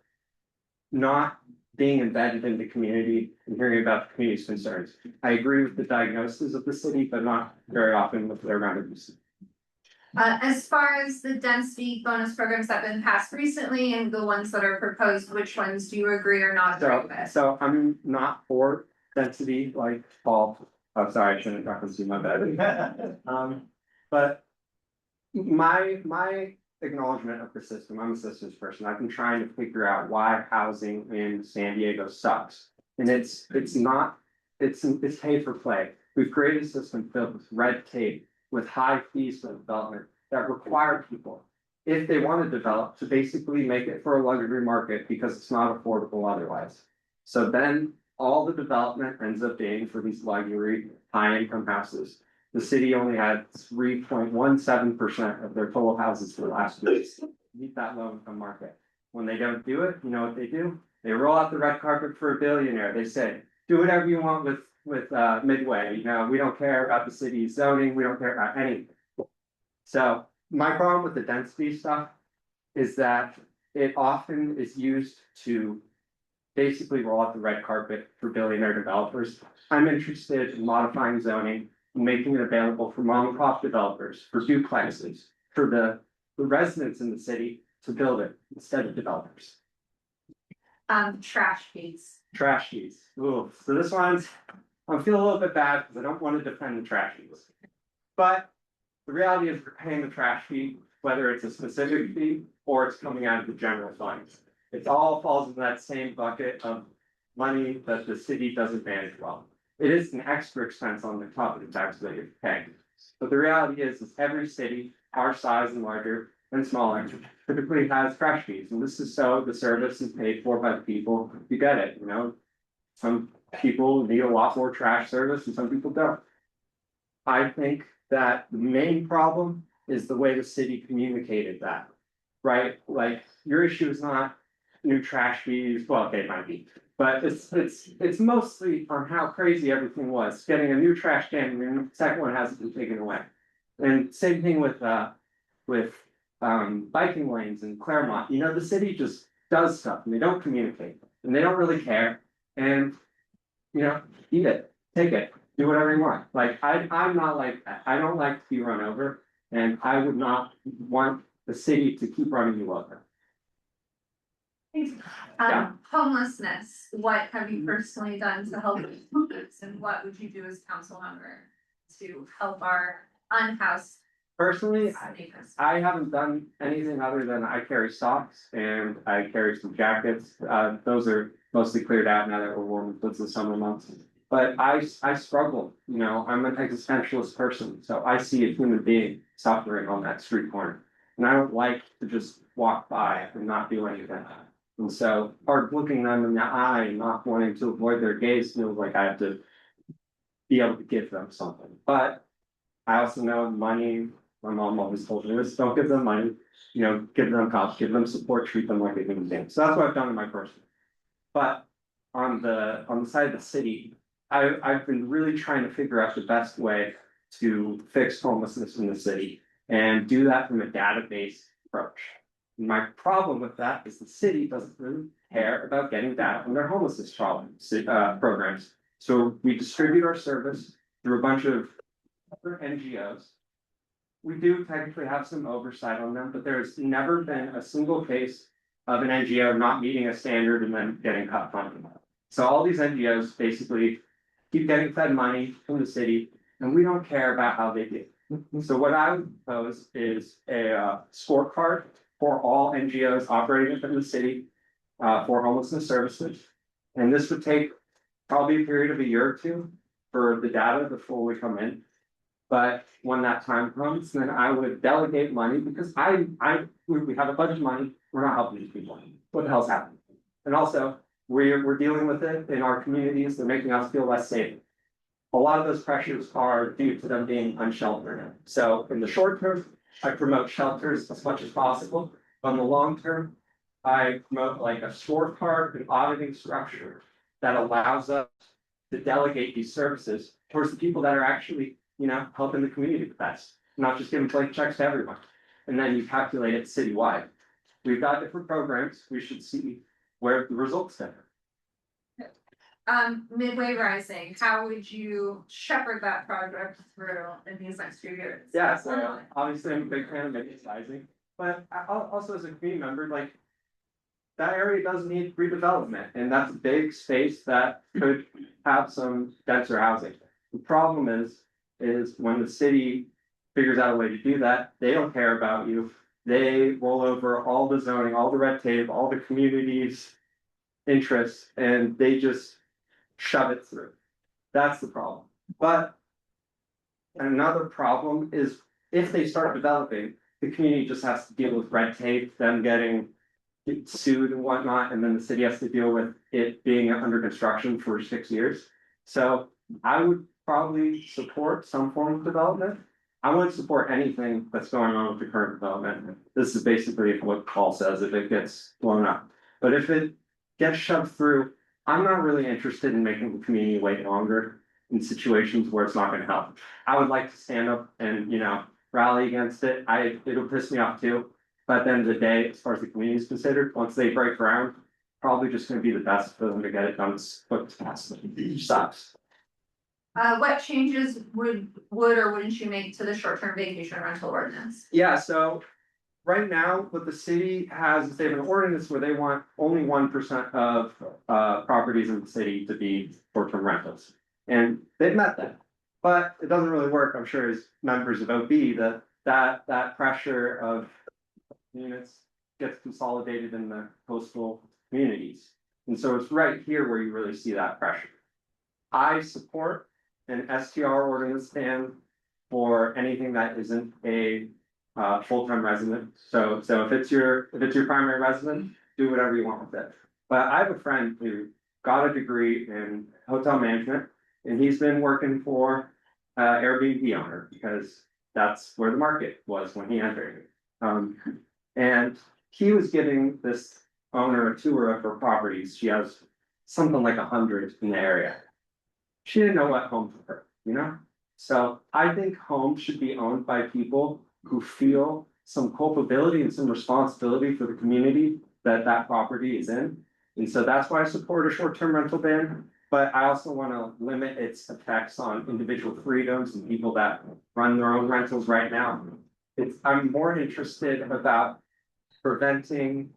not being embedded in the community and hearing about the community's concerns. I agree with the diagnosis of the city, but not very often with their remedies.
As far as the density bonus programs that have been passed recently and the ones that are proposed, which ones do you agree or not agree with?
So I'm not for density like Paul. I'm sorry, I shouldn't reference you, my bad. But my acknowledgement of the system, I'm a systems person. I've been trying to figure out why housing in San Diego sucks. And it's pay for play. We've created a system filled with red tape, with high fees for development that require people, if they want to develop, to basically make it for a luxury market because it's not affordable otherwise. So then all the development ends up being for these luxury high income houses. The city only had 3.17% of their total houses for last year meet that low income market. When they don't do it, you know what they do? They roll out the red carpet for a billionaire. They say, do whatever you want with Midway, you know, we don't care about the city's zoning, we don't care about anything. So my problem with the density stuff is that it often is used to basically roll out the red carpet for billionaire developers. I'm interested in modifying zoning, making it available for mom and pop developers, for duplexes, for the residents in the city to build it instead of developers.
Trash fees.
Trash fees. Ooh, so this one's, I'm feeling a little bit bad because I don't want to defend the trash fees. But the reality is we're paying the trash fee, whether it's a specific fee or it's coming out of the general fund. It all falls in that same bucket of money that the city doesn't manage well. It is an extra expense on the top of the tax that you're paying. But the reality is every city our size and larger and smaller, typically has crash fees, and this is so the service is paid for by the people who get it, you know? Some people need a lot more trash service and some people don't. I think that the main problem is the way the city communicated that. Right, like your issue is not new trash fees, well, okay, it might be. But it's mostly on how crazy everything was, getting a new trash can and the second one hasn't been taken away. And same thing with biking lanes in Claremont, you know, the city just does stuff and they don't communicate and they don't really care. And, you know, eat it, take it, do whatever you want. Like, I'm not like that. I don't like to be run over and I would not want the city to keep running you over. Yeah.
Homelessness, what have you personally done to help with homeless, and what would you do as council member to help our unhoused
Personally,
neighbors?
I haven't done anything other than I carry socks and I carry some jackets. Those are mostly cleared out now that we're warm with the summer months. But I struggle, you know, I'm an existentialist person, so I see a human being suffering on that street corner. And I don't like to just walk by and not do anything. And so part of looking them in the eye and not wanting to avoid their gaze feels like I have to be able to give them something. But I also know money, my mom always told me this, don't give them money, you know, give them help, give them support, treat them like a human being. So that's what I've done in my person. But on the side of the city, I've been really trying to figure out the best way to fix homelessness in the city and do that from a database approach. My problem with that is the city doesn't really care about getting data on their homelessness programs. So we distribute our service through a bunch of other NGOs. We do technically have some oversight on them, but there's never been a single case of an NGO not meeting a standard and then getting cut funding. So all these NGOs basically keep getting fed money from the city, and we don't care about how they do. So what I would propose is a scorecard for all NGOs operating within the city for homelessness services. And this would take probably a period of a year or two for the data to fully come in. But when that time comes, then I would delegate money because we have a bunch of money, we're not helping these people. What the hell's happening? And also, we're dealing with it in our communities, they're making us feel less safe. A lot of those pressures are due to them being unsheltered. So in the short term, I promote shelters as much as possible. On the long term, I promote like a scorecard and auditing structure that allows us to delegate these services towards the people that are actually, you know, helping the community the best, not just giving blank checks to everyone. And then you calculate it citywide. We've got different programs, we should see where the results differ.
Midway Rising, how would you shepherd that project through in these next few years?
Yeah, so obviously I'm a big fan of mid-sizing, but also as a community member, like. That area does need redevelopment, and that's a big space that could have some denser housing. The problem is when the city figures out a way to do that, they don't care about you. They roll over all the zoning, all the red tape, all the community's interests, and they just shove it through. That's the problem. But another problem is if they start developing, the community just has to deal with red tape, them getting sued and whatnot, and then the city has to deal with it being under construction for 6 years. So I would probably support some form of development. I wouldn't support anything that's going on with the current development. This is basically what Paul says if it gets blown up. But if it gets shoved through, I'm not really interested in making the community wait longer in situations where it's not going to help. I would like to stand up and, you know, rally against it. It'll piss me off too. But at the end of the day, as far as the community is considered, once they break ground, probably just gonna be the best for them to get it done as quick as possible. Sucks.
What changes would or wouldn't you make to the short-term vacation rental ordinance?
Yeah, so right now, what the city has, is they have an ordinance where they want only 1% of properties in the city to be short-term rentals. And they've met that, but it doesn't really work, I'm sure, as members of OB, that pressure of units gets consolidated in the coastal communities. And so it's right here where you really see that pressure. I support an STR ordinance stand for anything that isn't a full-time resident. So if it's your primary residence, do whatever you want with it. But I have a friend who got a degree in hotel management, and he's been working for Airbnb owner because that's where the market was when he entered. And he was giving this owner a tour of her properties. She has something like 100 in the area. She didn't know what homes were, you know? So I think homes should be owned by people who feel some culpability and some responsibility for the community that that property is in. And so that's why I support a short-term rental ban, but I also want to limit its effects on individual freedoms and people that run their own rentals right now. I'm more interested about preventing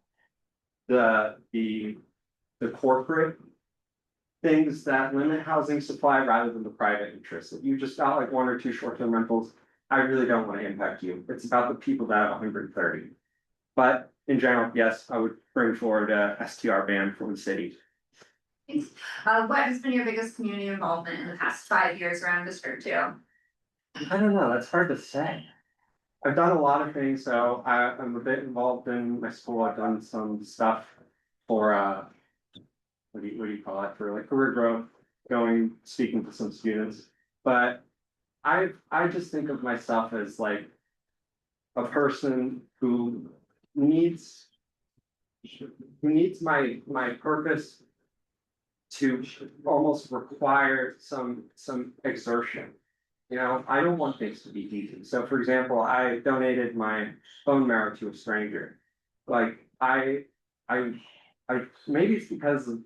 the corporate things that limit housing supply rather than the private interests. If you just got like 1 or 2 short-term rentals, I really don't want to impact you. It's about the people that have 130. But in general, yes, I would bring forward a STR ban for the city.
What has been your biggest community involvement in the past 5 years around District 2?
I don't know, that's hard to say. I've done a lot of things, so I'm a bit involved in my school. I've done some stuff for what do you call it, for like career growth, speaking to some students. But I just think of myself as like a person who needs my purpose to almost require some exertion. You know, I don't want things to be easy. So for example, I donated my bone marrow to a stranger. Like I maybe it's because of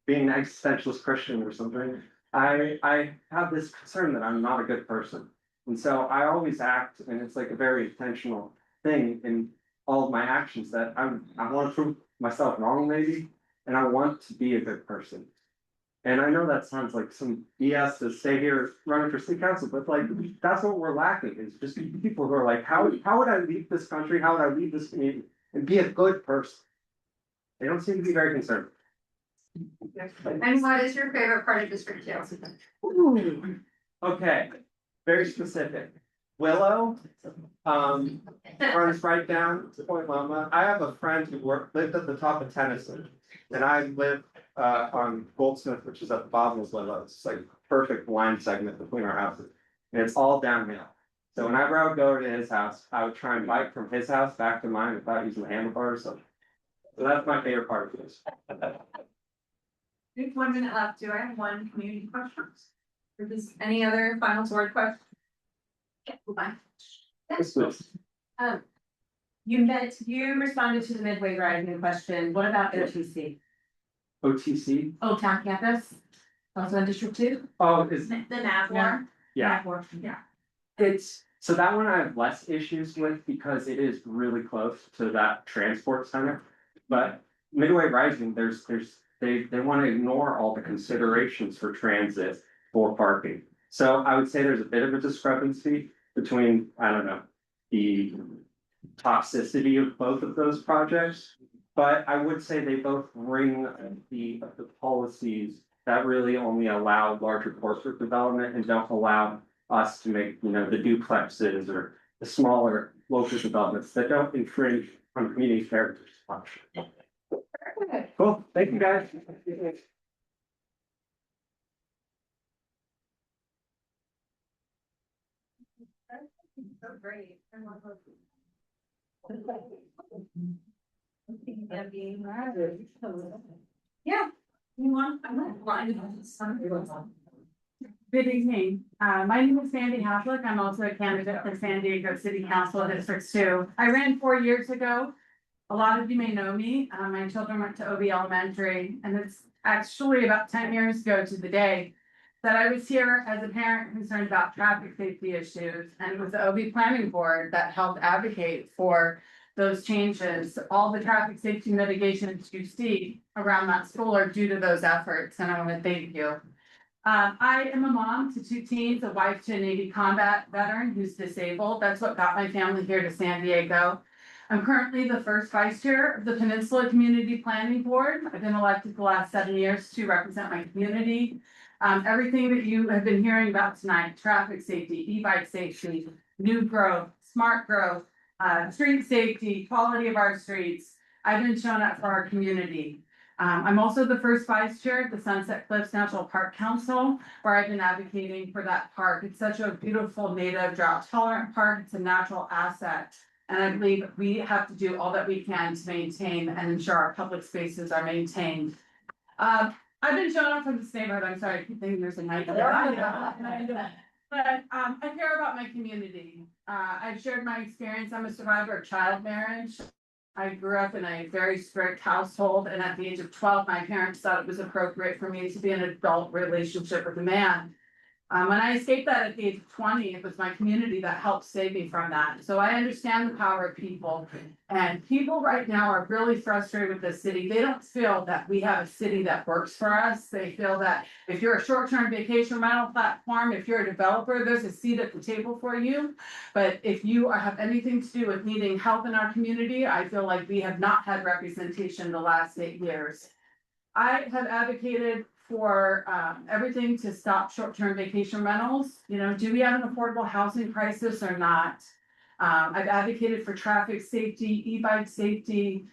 being an existentialist Christian or something. I have this concern that I'm not a good person. And so I always act, and it's like a very intentional thing in all of my actions that I want to prove myself wrong maybe, and I want to be a good person. And I know that sounds like some BS to stay here running for city council, but like, that's what we're lacking, is just people who are like, how would I leave this country? How would I leave this community and be a good person? They don't seem to be very concerned.
And what is your favorite part of District 2?
Okay, very specific. Willow, runs right down to Point Loma. I have a friend who lived at the top of Tennyson, and I live on Goldsmith, which is at the bottom of Willow. It's like perfect line segment between our houses, and it's all downhill. So whenever I would go to his house, I would try and bike from his house back to mine without using the handlebars. So that's my favorite part of this.
We have 1 minute left. Do I have one community question? Or just any other final sword question? Bye.
Yes, please.
You responded to the Midway Rising question. What about OTC?
OTC?
Old Town Campus, also in District 2?
Oh, is,
The NAVWAR?
yeah.
Yeah.
So that one I have less issues with because it is really close to that transport center. But Midway Rising, they want to ignore all the considerations for transit for parking. So I would say there's a bit of a discrepancy between, I don't know, the toxicity of both of those projects. But I would say they both bring the policies that really only allow larger corporate development and don't allow us to make, you know, the duplexes or the smaller local developments that don't infringe on community heritage much. Cool, thank you guys.
So great. Yeah. You want?
Good evening. My name is Sandy Haslick. I'm also a candidate for San Diego City Council District 2. I ran 4 years ago. A lot of you may know me. My children went to OB Elementary, and it's actually about 10 years ago to the day that I was here as a parent concerned about traffic safety issues, and it was the OB Planning Board that helped advocate for those changes. All the traffic safety mitigations you see around that school are due to those efforts, and I want to thank you. I am a mom to 2 teens, a wife to a Navy combat veteran who's disabled. That's what got my family here to San Diego. I'm currently the first vice chair of the Peninsula Community Planning Board. I've been elected the last 7 years to represent my community. Everything that you have been hearing about tonight, traffic safety, e-bike safety, new growth, smart growth, street safety, quality of our streets. I've been showing up for our community. I'm also the first vice chair at the Sunset Cliffs National Park Council, where I've been advocating for that park. It's such a beautiful native drought tolerant park. It's a natural asset. And I believe we have to do all that we can to maintain and ensure our public spaces are maintained. I've been showing up for this neighborhood. I'm sorry, I keep thinking there's a night. But I care about my community. I've shared my experience. I'm a survivor of child marriage. I grew up in a very strict household, and at the age of 12, my parents thought it was appropriate for me to be in an adult relationship with a man. When I escaped that at the age of 20, it was my community that helped save me from that. So I understand the power of people. And people right now are really frustrated with the city. They don't feel that we have a city that works for us. They feel that if you're a short-term vacation rental platform, if you're a developer, there's a seat at the table for you. But if you have anything to do with needing help in our community, I feel like we have not had representation the last 8 years. I have advocated for everything to stop short-term vacation rentals. You know, do we have an affordable housing crisis or not? I've advocated for traffic safety, e-bike safety,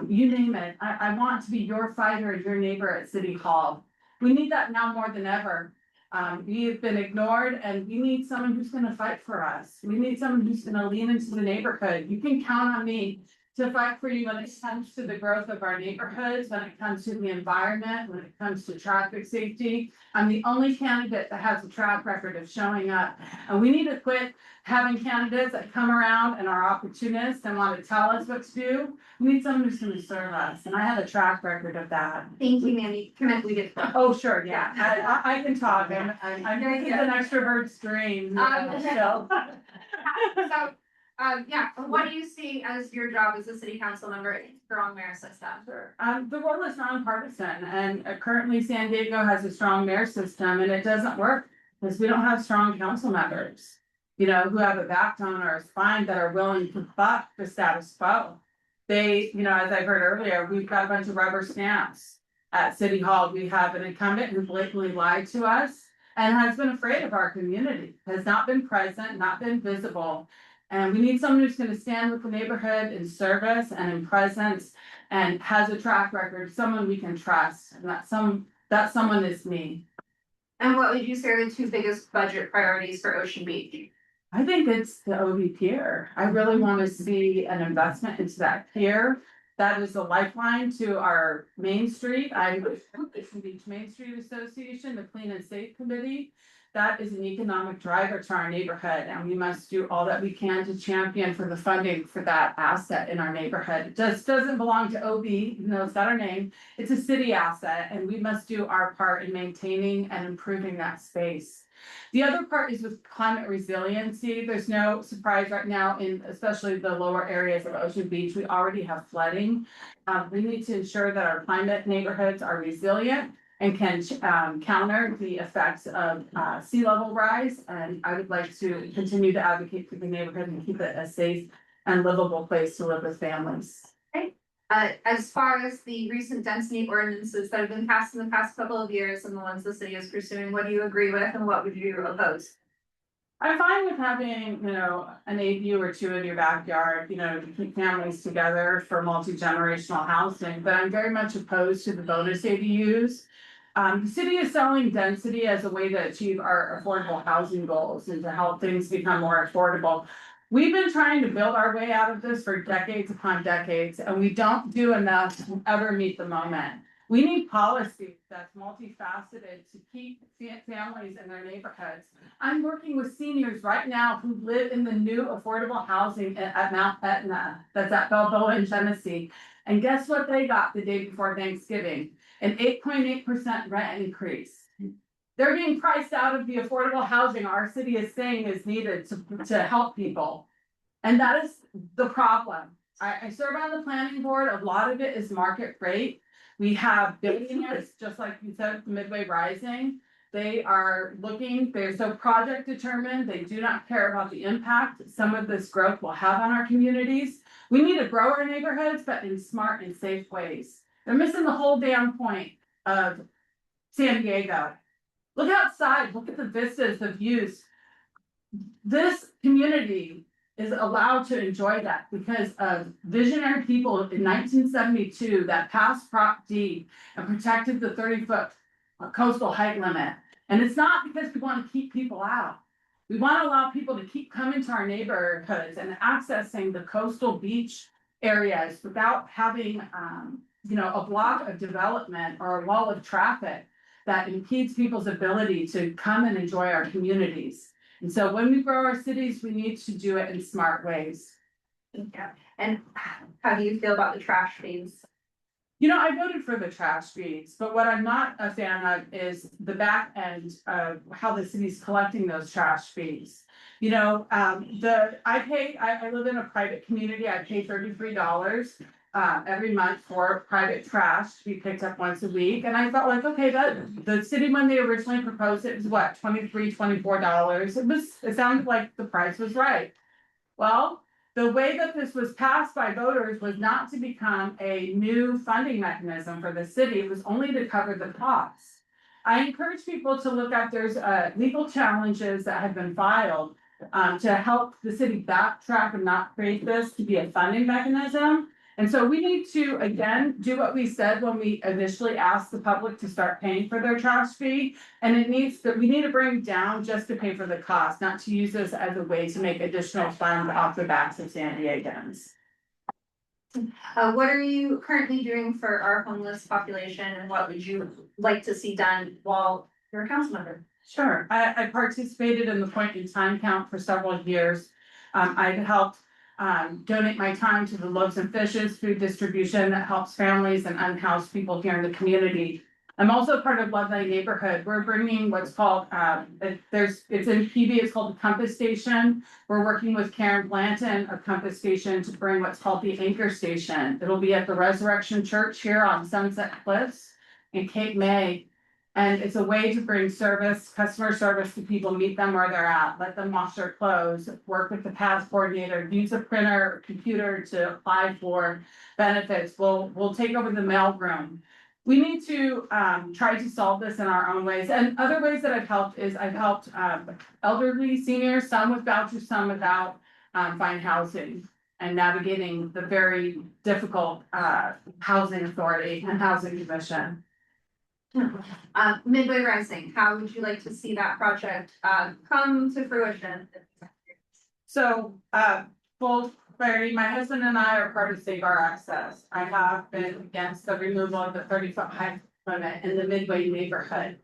you name it. I want to be your fighter and your neighbor at City Hall. We need that now more than ever. We have been ignored, and we need someone who's gonna fight for us. We need someone who's gonna lean into the neighborhood. You can count on me to fight for you when it comes to the growth of our neighborhoods, when it comes to the environment, when it comes to traffic safety. I'm the only candidate that has a track record of showing up. And we need to quit having candidates that come around and are opportunists and want to tell us what to do. We need someone who's gonna serve us, and I have a track record of that.
Thank you, Mandy. Come in, we did.
Oh, sure, yeah, I can talk, I'm
Very
an
good.
extrovert's dream,
So, yeah, what do you see as your job as a city council member in strong mayor system?
The role is nonpartisan, and currently San Diego has a strong mayor system, and it doesn't work because we don't have strong council members. You know, who have a backbone or a spine that are willing to buck the status quo. They, you know, as I heard earlier, we've got a bunch of rubber stamps at City Hall. We have an incumbent who blatantly lied to us and has been afraid of our community, has not been present, not been visible. And we need someone who's gonna stand with the neighborhood in service and in presence and has a track record, someone we can trust, and that someone is me.
And what would you say are the two biggest budget priorities for Ocean Beach?
I think it's the OB pier. I really want to see an investment into that pier. That is a lifeline to our Main Street. I'm with Ocean Beach Main Street Association, the Clean and Safe Committee. That is an economic driver to our neighborhood, and we must do all that we can to champion for the funding for that asset in our neighborhood. It just doesn't belong to OB, even though it's got our name. It's a city asset, and we must do our part in maintaining and improving that space. The other part is with climate resiliency. There's no surprise right now in especially the lower areas of Ocean Beach. We already have flooding. We need to ensure that our climate neighborhoods are resilient and can counter the effects of sea level rise. And I would like to continue to advocate for the neighborhood and keep it a safe and livable place to live with families.
As far as the recent density ordinances that have been passed in the past couple of years and the ones the city is pursuing, what do you agree with and what would you oppose?
I'm fine with having, you know, an ADU or two in your backyard, you know, to keep families together for multi-generational housing, but I'm very much opposed to the bonus ADUs. The city is selling density as a way to achieve our affordable housing goals and to help things become more affordable. We've been trying to build our way out of this for decades upon decades, and we don't do enough to ever meet the moment. We need policy that's multifaceted to keep families in their neighborhoods. I'm working with seniors right now who live in the new affordable housing at Mount Etna, that's at Balboa in Tennessee. And guess what they got the day before Thanksgiving? An 8.8% rent increase. They're being priced out of the affordable housing our city is saying is needed to help people. And that is the problem. I serve on the planning board. A lot of it is market rate. We have billionaires, just like you said, Midway Rising. They are looking, they're so project determined. They do not care about the impact some of this growth will have on our communities. We need to grow our neighborhoods, but in smart and safe ways. They're missing the whole damn point of San Diego. Look outside, look at the vistas, the views. This community is allowed to enjoy that because of visionary people in 1972 that passed Prop D and protected the 30-foot coastal height limit. And it's not because we want to keep people out. We want to allow people to keep coming to our neighborhoods and accessing the coastal beach areas without having, a block of development or a wall of traffic that impedes people's ability to come and enjoy our communities. And so when we grow our cities, we need to do it in smart ways.
Yeah, and how do you feel about the trash fees?
I voted for the trash fees, but what I'm not a fan of is the back end of how the city's collecting those trash fees. I live in a private community, I pay $33 every month for private trash to be picked up once a week, and I felt like, okay, that the city, when they originally proposed it, was what, $24. It sounded like the price was right. Well, the way that this was passed by voters was not to become a new funding mechanism for the city, it was only to cover the costs. I encourage people to look up, there's legal challenges that have been filed to help the city backtrack and not create this to be a funding mechanism. And so we need to, again, do what we said when we initially asked the public to start paying for their trash fee. And we need to bring down just to pay for the cost, not to use this as a way to make additional funds off the backs of San Diegans.
What are you currently doing for our homeless population and what would you like to see done while you're a council member?
Sure, I participated in the point in time count for several years. I've helped donate my time to the Loaves and Fishes food distribution that helps families and unhoused people here in the community. I'm also part of Love Thy Neighborhood. We're bringing what's called, it's in PB, it's called the Compass Station. We're working with Karen Blanton of Compass Station to bring what's called the Anchor Station. It'll be at the Resurrection Church here on Sunset Cliffs in Cape May. And it's a way to bring customer service to people, meet them where they're at, let them wash their clothes, work with the path coordinator, use a printer or computer to apply for benefits. We'll take over the mail room. We need to try to solve this in our own ways. And other ways that I've helped is I've helped elderly seniors, some with vouchers, some without, find housing and navigating the very difficult housing authority and housing commission.
Midway Rising, how would you like to see that project come to fruition?
So, full clarity, my husband and I are part of Save Our Access. I have been against the removal of the 30-foot height limit in the Midway neighborhood.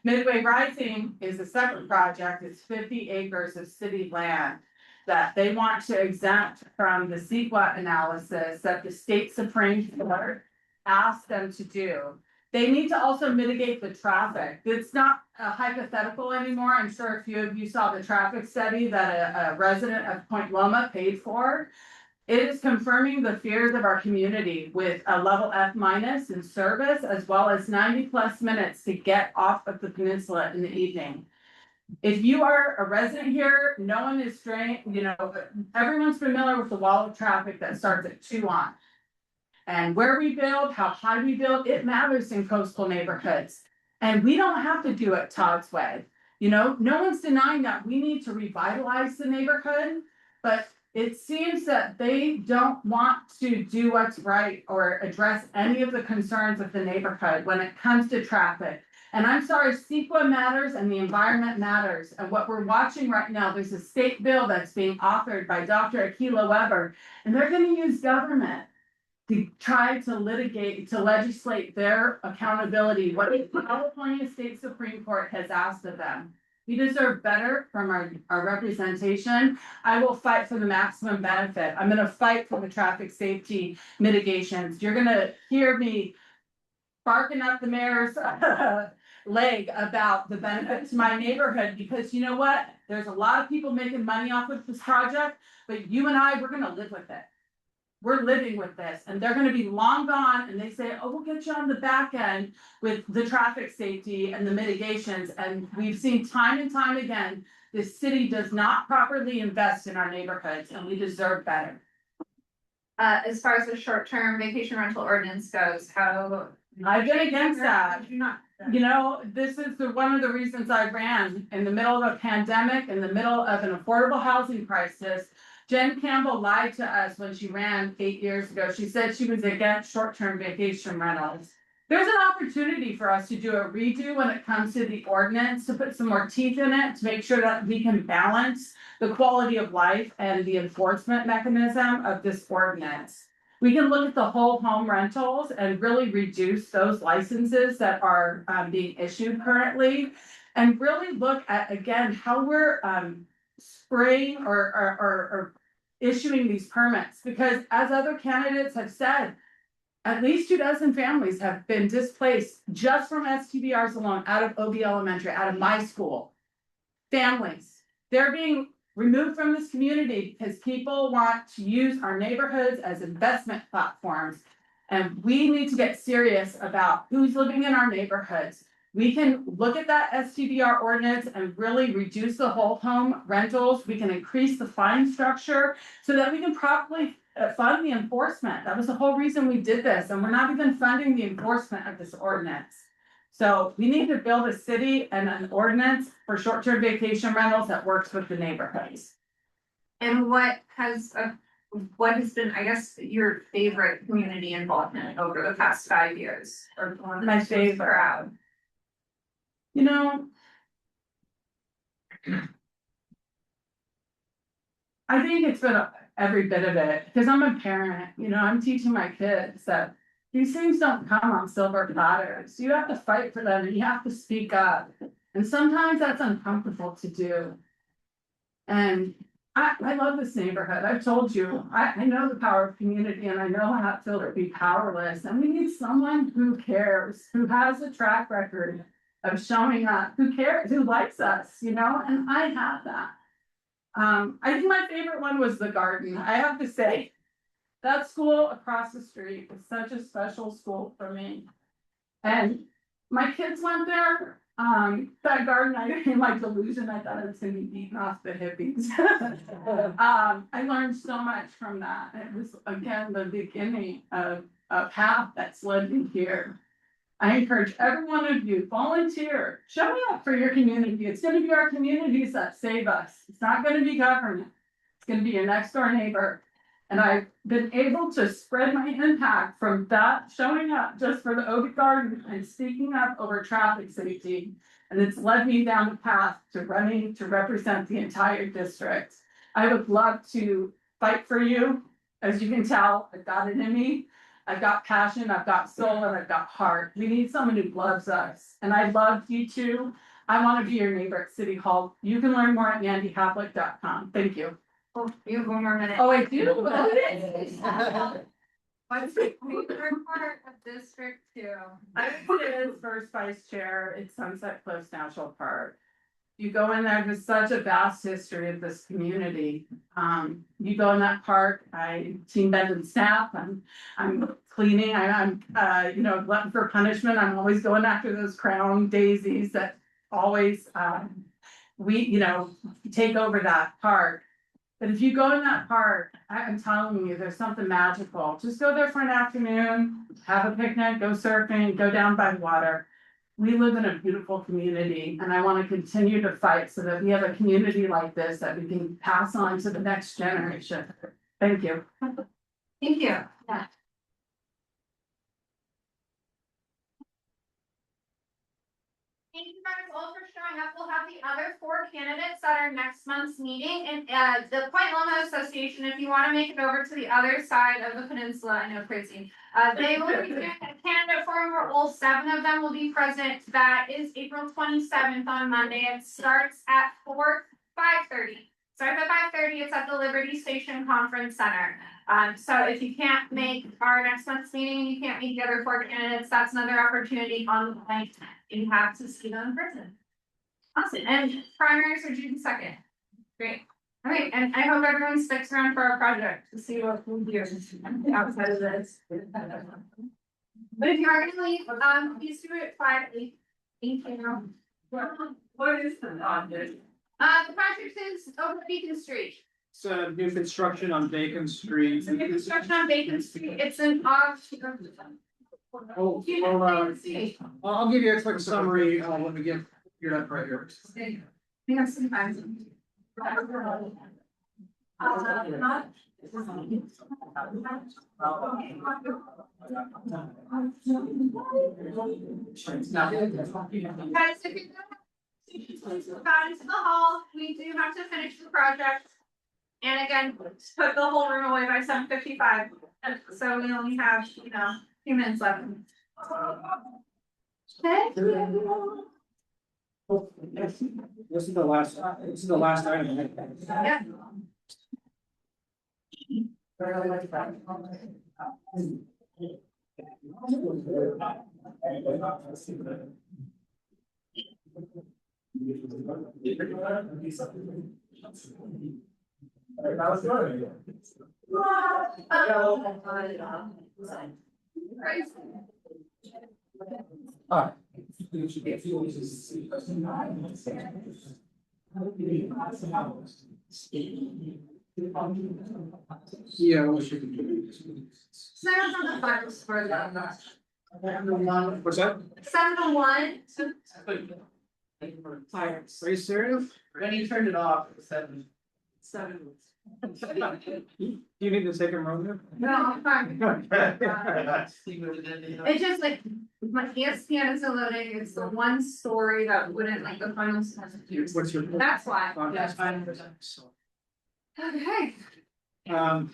Midway Rising is a separate project, it's 50 acres of city land that they want to exempt from the CEQA analysis that the state Supreme Court asked them to do. They need to also mitigate the traffic. It's not a hypothetical anymore. I'm sure a few of you saw the traffic study that a resident of Point Loma paid for. It is confirming the fears of our community with a level F- in service, as well as 90+ minutes to get off of the peninsula in the evening. If you are a resident here, no one is everyone's familiar with the wall of traffic that starts at 2 on. And where we build, how high we build, it matters in coastal neighborhoods. And we don't have to do it Todd's way. No one's denying that we need to revitalize the neighborhood, but it seems that they don't want to do what's right or address any of the concerns of the neighborhood when it comes to traffic. And I'm sorry, CEQA matters and the environment matters. And what we're watching right now, there's a state bill that's being authored by Dr. Akilah Weber, and they're going to use government to try to legislate their accountability, what the California State Supreme Court has asked of them. We deserve better from our representation. I will fight for the maximum benefit. I'm gonna fight for the traffic safety mitigations. You're gonna hear me barking up the mayor's leg about the benefit to my neighborhood, because you know what? There's a lot of people making money off of this project, but you and I, we're gonna live with it. We're living with this, and they're gonna be long gone, and they say, oh, we'll get you on the back end with the traffic safety and the mitigations, and we've seen time and time again, this city does not properly invest in our neighborhoods, and we deserve better.
As far as the short-term vacation rental ordinance goes, how?
I've been against that.
Did you not?
This is one of the reasons I ran in the middle of a pandemic, in the middle of an affordable housing crisis. Jen Campbell lied to us when she ran 8 years ago. She said she was against short-term vacation rentals. There's an opportunity for us to do a redo when it comes to the ordinance, to put some more teeth in it, to make sure that we can balance the quality of life and the enforcement mechanism of this ordinance. We can look at the whole home rentals and really reduce those licenses that are being issued currently. And really look at, again, how we're spraying or issuing these permits, because as other candidates have said, at least 24 families have been displaced just from STVRs alone, out of OB Elementary, out of my school. Families, they're being removed from this community because people want to use our neighborhoods as investment platforms. And we need to get serious about who's living in our neighborhoods. We can look at that STVR ordinance and really reduce the whole home rentals. We can increase the fine structure so that we can properly fund the enforcement. That was the whole reason we did this, and we're not even funding the enforcement of this ordinance. So we need to build a city and an ordinance for short-term vacation rentals that works with the neighborhoods.
And what has been, I guess, your favorite community involvement over the past 5 years? Or one
My
that's most
favorite.
proud?
You know, I think it's been every bit of it, because I'm a parent, you know, I'm teaching my kids that these things don't come on silver platters. You have to fight for them and you have to speak up. And sometimes that's uncomfortable to do. And I love this neighborhood. I've told you, I know the power of community and I know how it feels to be powerless. And we need someone who cares, who has a track record of showing up, who cares, who likes us, you know, and I have that. I think my favorite one was the garden. I have to say, that school across the street is such a special school for me. And my kids went there. That garden, in my delusion, I thought it was gonna be beaten off the hippies. I learned so much from that. It was, again, the beginning of a path that's led me here. I encourage every one of you, volunteer, show up for your community. It's gonna be our communities that save us. It's not gonna be government. It's gonna be your next door neighbor. And I've been able to spread my impact from that, showing up just for the OB Garden and speaking up over traffic safety. And it's led me down the path to running to represent the entire district. I would love to fight for you. As you can tell, I've got it in me. I've got passion, I've got soul, and I've got heart. We need someone who loves us. And I love you too. I want to be your neighbor at City Hall. You can learn more at mandyhaplik.com. Thank you.
Oh, you have 1 more minute.
Oh, I do?
What's your favorite part of District 2?
I think it is first vice chair. It's Sunset Cliffs National Park. You go in there, there's such a vast history of this community. You go in that park, I team bed and staff, I'm cleaning, I'm you know, glutton for punishment. I'm always going after those crown daisies that always we, you know, take over that park. But if you go in that park, I'm telling you, there's something magical. Just go there for an afternoon, have a picnic, go surfing, go down by the water. We live in a beautiful community and I want to continue to fight so that we have a community like this that we can pass on to the next generation. Thank you.
Thank you. Yeah. Thank you guys all for showing up. We'll have the other 4 candidates at our next month's meeting. And the Point Loma Association, if you want to make it over to the other side of the peninsula, I know crazy. They will be doing a candidate forum where all 7 of them will be present. That is April 27th on Monday. It starts at 5:30. Starts at 5:30. It's at the Liberty Station Conference Center. So if you can't make our next month's meeting, you can't meet the other 4 candidates, that's another opportunity on the night. You have to see them in person. Awesome. And primaries are June 2nd. Great. All right. And I hope everyone sticks around for our project to see what we'll do outside of this. But if you are gonna leave, please do it quietly. Thank you.
What is the project?
The project is over Beacon Street.
It's a new construction on Bacon Street.
It's a new construction on Bacon Street. It's an off.
Oh,
You
well,
can see.
I'll give you a quick summary, when we get geared up right here.
We have some time. Guys, if you got into the hall, we do have to finish the project. And again, put the whole room away by 7:55. So we only have, a few minutes left. Okay.
This is the last item.
Yeah.
Yeah, we should do.
Sarah's on the finals for that.
What's that?
7:01.
Are you serious?
When you turned it off, it was 7.
You need to take a moment.
No, I'm fine. It's just like, my ESPN isn't loading, it's the one story that wouldn't like the finals.
What's your?
That's why.
That's fine.
Okay,
Um.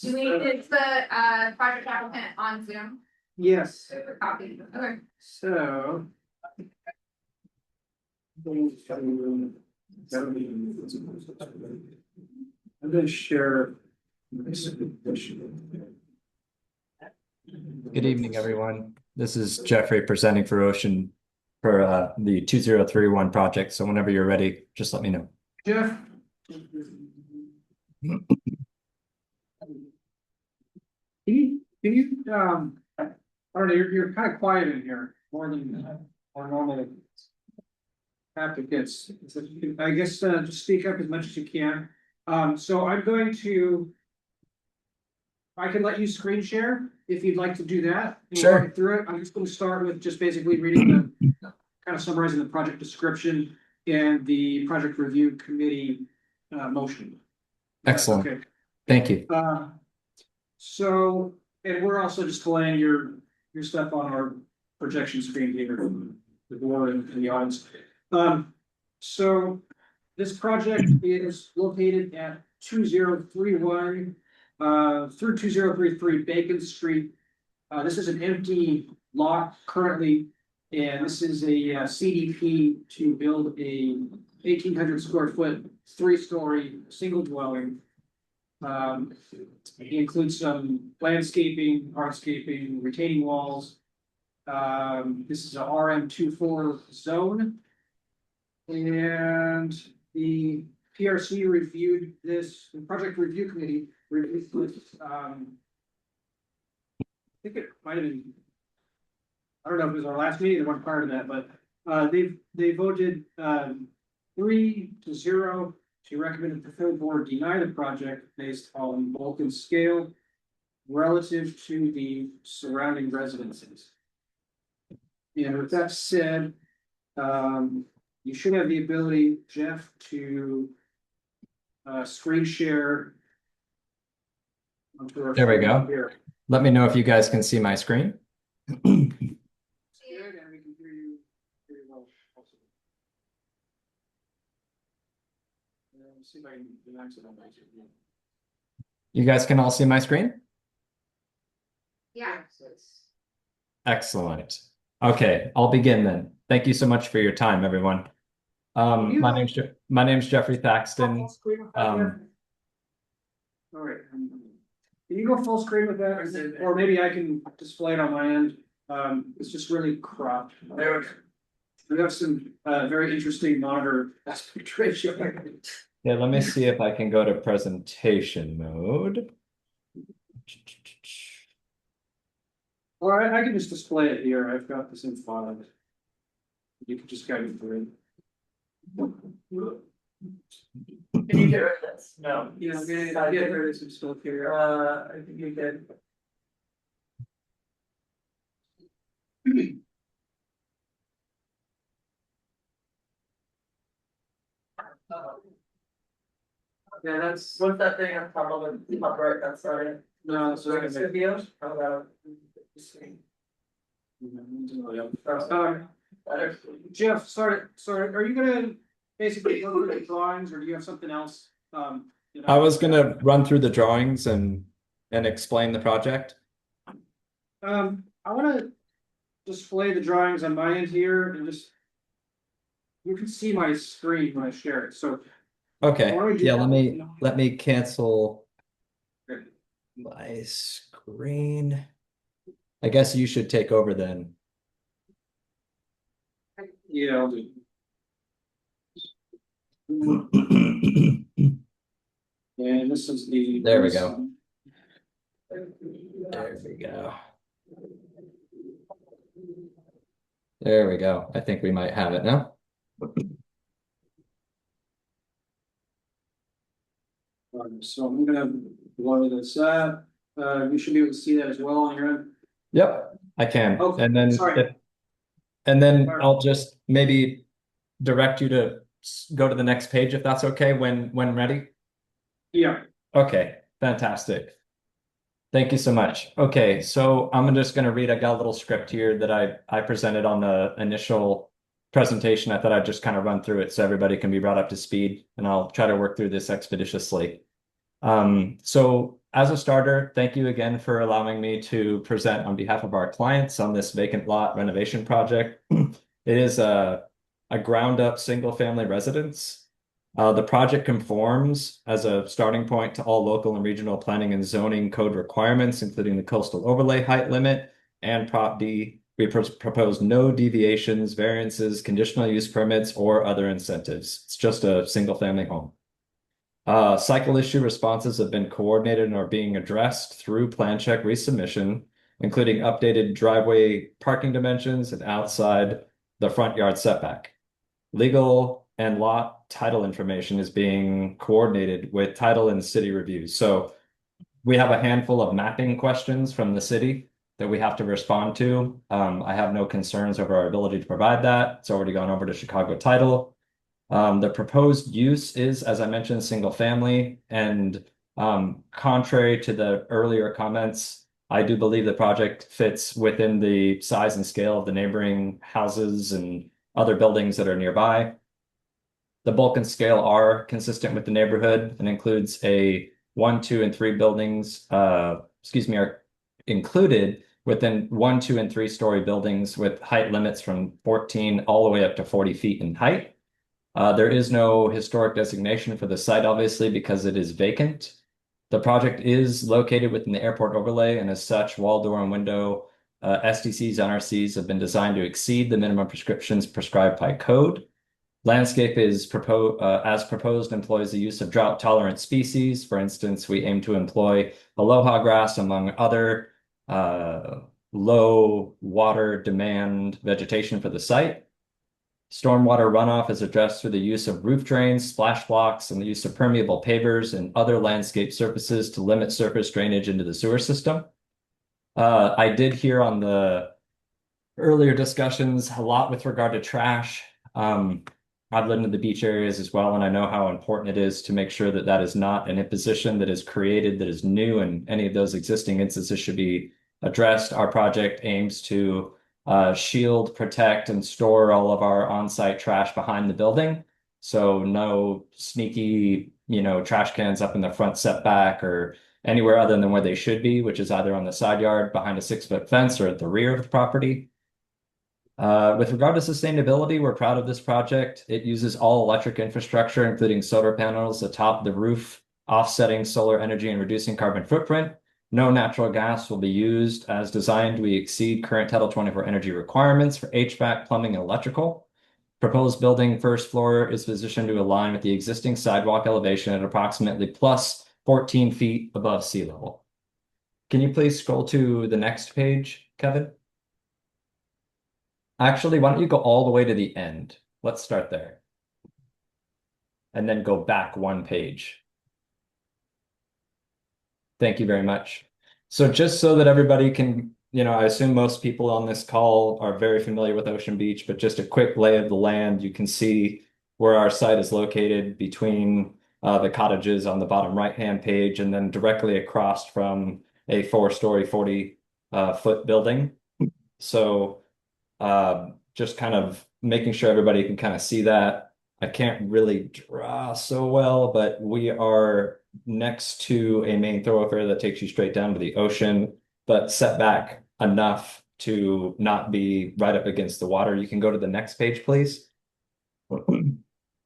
do we, it's the project applicant on Zoom,
Yes,
copy, okay.
so. I'm gonna share.
Good evening, everyone. This is Jeffrey presenting for Ocean for the 2031 project. So whenever you're ready, just let me know.
Jeff. Can you, I don't know, you're kind of quiet in here, more than our normal applicants. So you can, I guess, just speak up as much as you can. So I'm going to. I can let you screen share if you'd like to do that. and
Sure.
walk through it. I'm just going to start with just basically reading the, kind of summarizing the project description and the project review committee motion.
Excellent.
Okay.
Thank you.
So, and we're also displaying your stuff on our projection screen here, the board and the audience. So this project is located at 2031 through 2033 Bacon Street. This is an empty lot currently, and this is a CDP to build a 1,800 square foot, 3-story, single dwelling. It includes some landscaping, hardscaping, retaining walls. This is a RM24 zone. And the PRC reviewed this, the project review committee reviewed this, I think it might have been. I don't know if it was our last meeting or one prior to that, but they voted 3-0 to recommend that the full board deny the project based on bulk and scale relative to the surrounding residences. And with that said, you should have the ability, Jeff, to screen share.
There we go.
Here.
Let me know if you guys can see my screen.
Good, and we can hear you very well also. See if I can do an accident.
You guys can all see my screen?
Yeah.
Excellent. Okay, I'll begin then. Thank you so much for your time, everyone. My name's Jeffrey Thaxton.
All right. Can you go full screen with that, or maybe I can display it on my end? It's just really cropped. We have some very interesting monitor aspect ratio.
Yeah, let me see if I can go to presentation mode.
Or I can just display it here. I've got this in file. You can just guide me through
Can you get rid of this? No.
it. You know, get rid of some stuff here.
I think you did.
Yeah, that's,
What's that thing on top of the top right, that's starting?
no, so.
Studios? How about? Better.
Jeff, sorry, are you gonna basically go through the drawings or do you have something else?
I was gonna run through the drawings and explain the project.
I wanna display the drawings on my end here and just. You can see my screen when I share it, so.
Okay,
Why don't we do
yeah,
that?
let me cancel my screen. I guess you should take over then.
Yeah, I'll do. And this is the.
There we go. There we go. There we go. I think we might have it now.
So I'm gonna blow this up. You should be able to see that as well on your end.
Yep, I can.
Okay,
And then
sorry.
I'll just maybe direct you to go to the next page if that's okay when ready.
Yeah.
Okay, fantastic. Thank you so much. Okay, so I'm just going to read. I got a little script here that I presented on the initial presentation. I thought I'd just kind of run through it so everybody can be brought up to speed, and I'll try to work through this expeditiously. So as a starter, thank you again for allowing me to present on behalf of our clients on this vacant lot renovation project. It is a ground up single family residence. The project conforms as a starting point to all local and regional planning and zoning code requirements, including the coastal overlay height limit and Prop D. We propose no deviations, variances, conditional use permits, or other incentives. It's just a single family home. Cycle issue responses have been coordinated and are being addressed through plan check resubmission, including updated driveway parking dimensions and outside the front yard setback. Legal and lot title information is being coordinated with title and city reviews. So we have a handful of mapping questions from the city that we have to respond to. I have no concerns over our ability to provide that. It's already gone over to Chicago Title. The proposed use is, as I mentioned, single family, and contrary to the earlier comments, I do believe the project fits within the size and scale of the neighboring houses and other buildings that are nearby. The bulk and scale are consistent with the neighborhood and includes a 1, 2, and 3 buildings, are included within 1, 2, and 3-story buildings with height limits from 14 all the way up to 40 feet in height. There is no historic designation for the site, obviously, because it is vacant. The project is located within the airport overlay, and as such, wall, door, and window SDCs, NRCs have been designed to exceed the minimum prescriptions prescribed by code. Landscape is as proposed employs the use of drought-tolerant species. For instance, we aim to employ aloha grass among other low water demand vegetation for the site. Stormwater runoff is addressed through the use of roof drains, splash blocks, and the use of permeable pavers and other landscape surfaces to limit surface drainage into the sewer system. I did hear on the earlier discussions a lot with regard to trash. I've lived in the beach areas as well, and I know how important it is to make sure that that is not an imposition that is created, that is new, and any of those existing instances should be addressed. Our project aims to shield, protect, and store all of our on-site trash behind the building. So no sneaky, trash cans up in the front setback or anywhere other than where they should be, which is either on the side yard behind a 6-foot fence or at the rear of the property. With regard to sustainability, we're proud of this project. It uses all electric infrastructure, including solar panels atop the roof, offsetting solar energy and reducing carbon footprint. No natural gas will be used. As designed, we exceed current Title 24 energy requirements for HVAC, plumbing, and electrical. Proposed building first floor is positioned to align with the existing sidewalk elevation at approximately plus 14 feet above sea level. Can you please scroll to the next page, Kevin? Actually, why don't you go all the way to the end? Let's start there. And then go back 1 page. Thank you very much. So just so that everybody can, I assume most people on this call are very familiar with Ocean Beach, but just a quick lay of the land. You can see where our site is located between the cottages on the bottom right-hand page, and then directly across from a 4-story, 40-foot building. So just kind of making sure everybody can kind of see that. I can't really draw so well, but we are next to a main thoroughfare that takes you straight down to the ocean, but set back enough to not be right up against the water. You can go to the next page, please.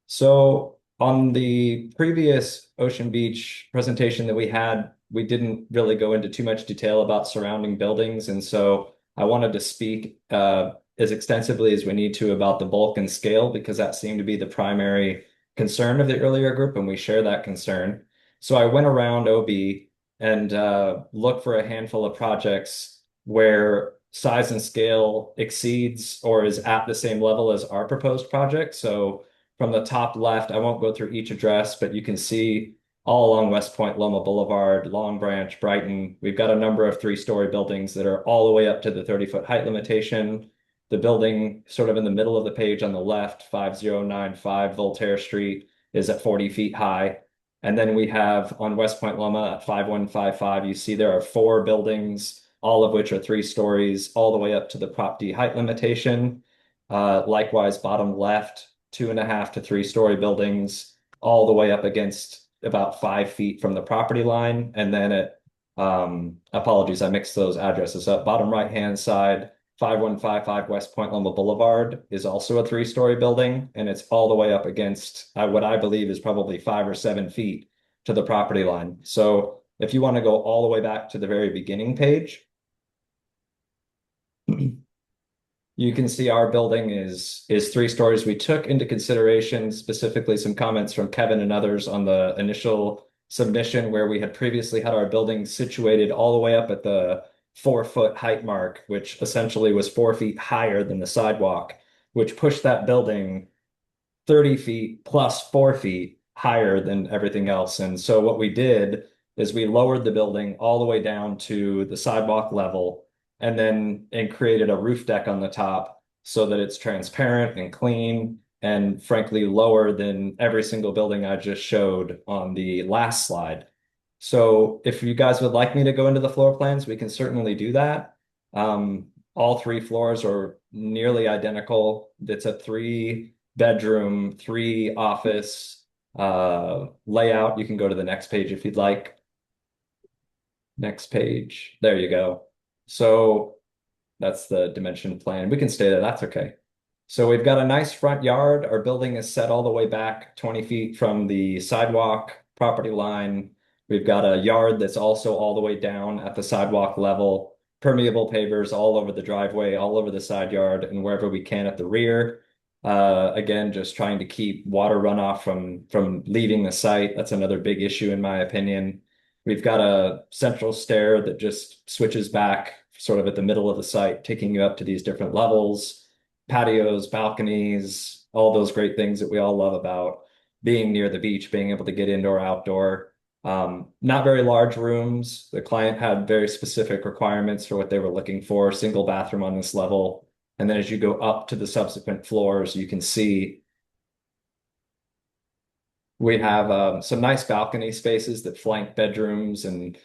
So on the previous Ocean Beach presentation that we had, we didn't really go into too much detail about surrounding buildings. And so I wanted to speak as extensively as we need to about the bulk and scale, because that seemed to be the primary concern of the earlier group, and we share that concern. So I went around OB and looked for a handful of projects where size and scale exceeds or is at the same level as our proposed project. So from the top left, I won't go through each address, but you can see all along West Point, Loma Boulevard, Long Branch, Brighton, we've got a number of 3-story buildings that are all the way up to the 30-foot height limitation. The building sort of in the middle of the page on the left, 5095 Voltaire Street, is at 40 feet high. And then we have on West Point Loma at 5155, you see there are 4 buildings, all of which are 3 stories, all the way up to the Prop D height limitation. Likewise, bottom left, 2.5 to 3-story buildings, all the way up against about 5 feet from the property line. And then at, apologies, I mixed those addresses up. Bottom right-hand side, 5155 West Point Loma Boulevard is also a 3-story building, and it's all the way up against what I believe is probably 5 or 7 feet to the property line. So if you want to go all the way back to the very beginning page, you can see our building is 3 stories. We took into consideration specifically some comments from Kevin and others on the initial submission, where we had previously had our building situated all the way up at the 4-foot height mark, which essentially was 4 feet higher than the sidewalk, which pushed that building 30 feet plus 4 feet higher than everything else. And so what we did is we lowered the building all the way down to the sidewalk level, and created a roof deck on the top so that it's transparent and clean, and frankly lower than every single building I just showed on the last slide. So if you guys would like me to go into the floor plans, we can certainly do that. All 3 floors are nearly identical. It's a 3-bedroom, 3-office layout. You can go to the next page if you'd like. Next page. There you go. So that's the dimension plan. We can stay there. That's okay. So we've got a nice front yard. Our building is set all the way back 20 feet from the sidewalk property line. We've got a yard that's also all the way down at the sidewalk level, permeable pavers all over the driveway, all over the side yard, and wherever we can at the rear. Again, just trying to keep water runoff from leaving the site. That's another big issue in my opinion. We've got a central stair that just switches back sort of at the middle of the site, taking you up to these different levels, patios, balconies, all those great things that we all love about being near the beach, being able to get indoor, outdoor. Not very large rooms. The client had very specific requirements for what they were looking for, single bathroom on this level. And then as you go up to the subsequent floors, you can see we have some nice balcony spaces that flank bedrooms and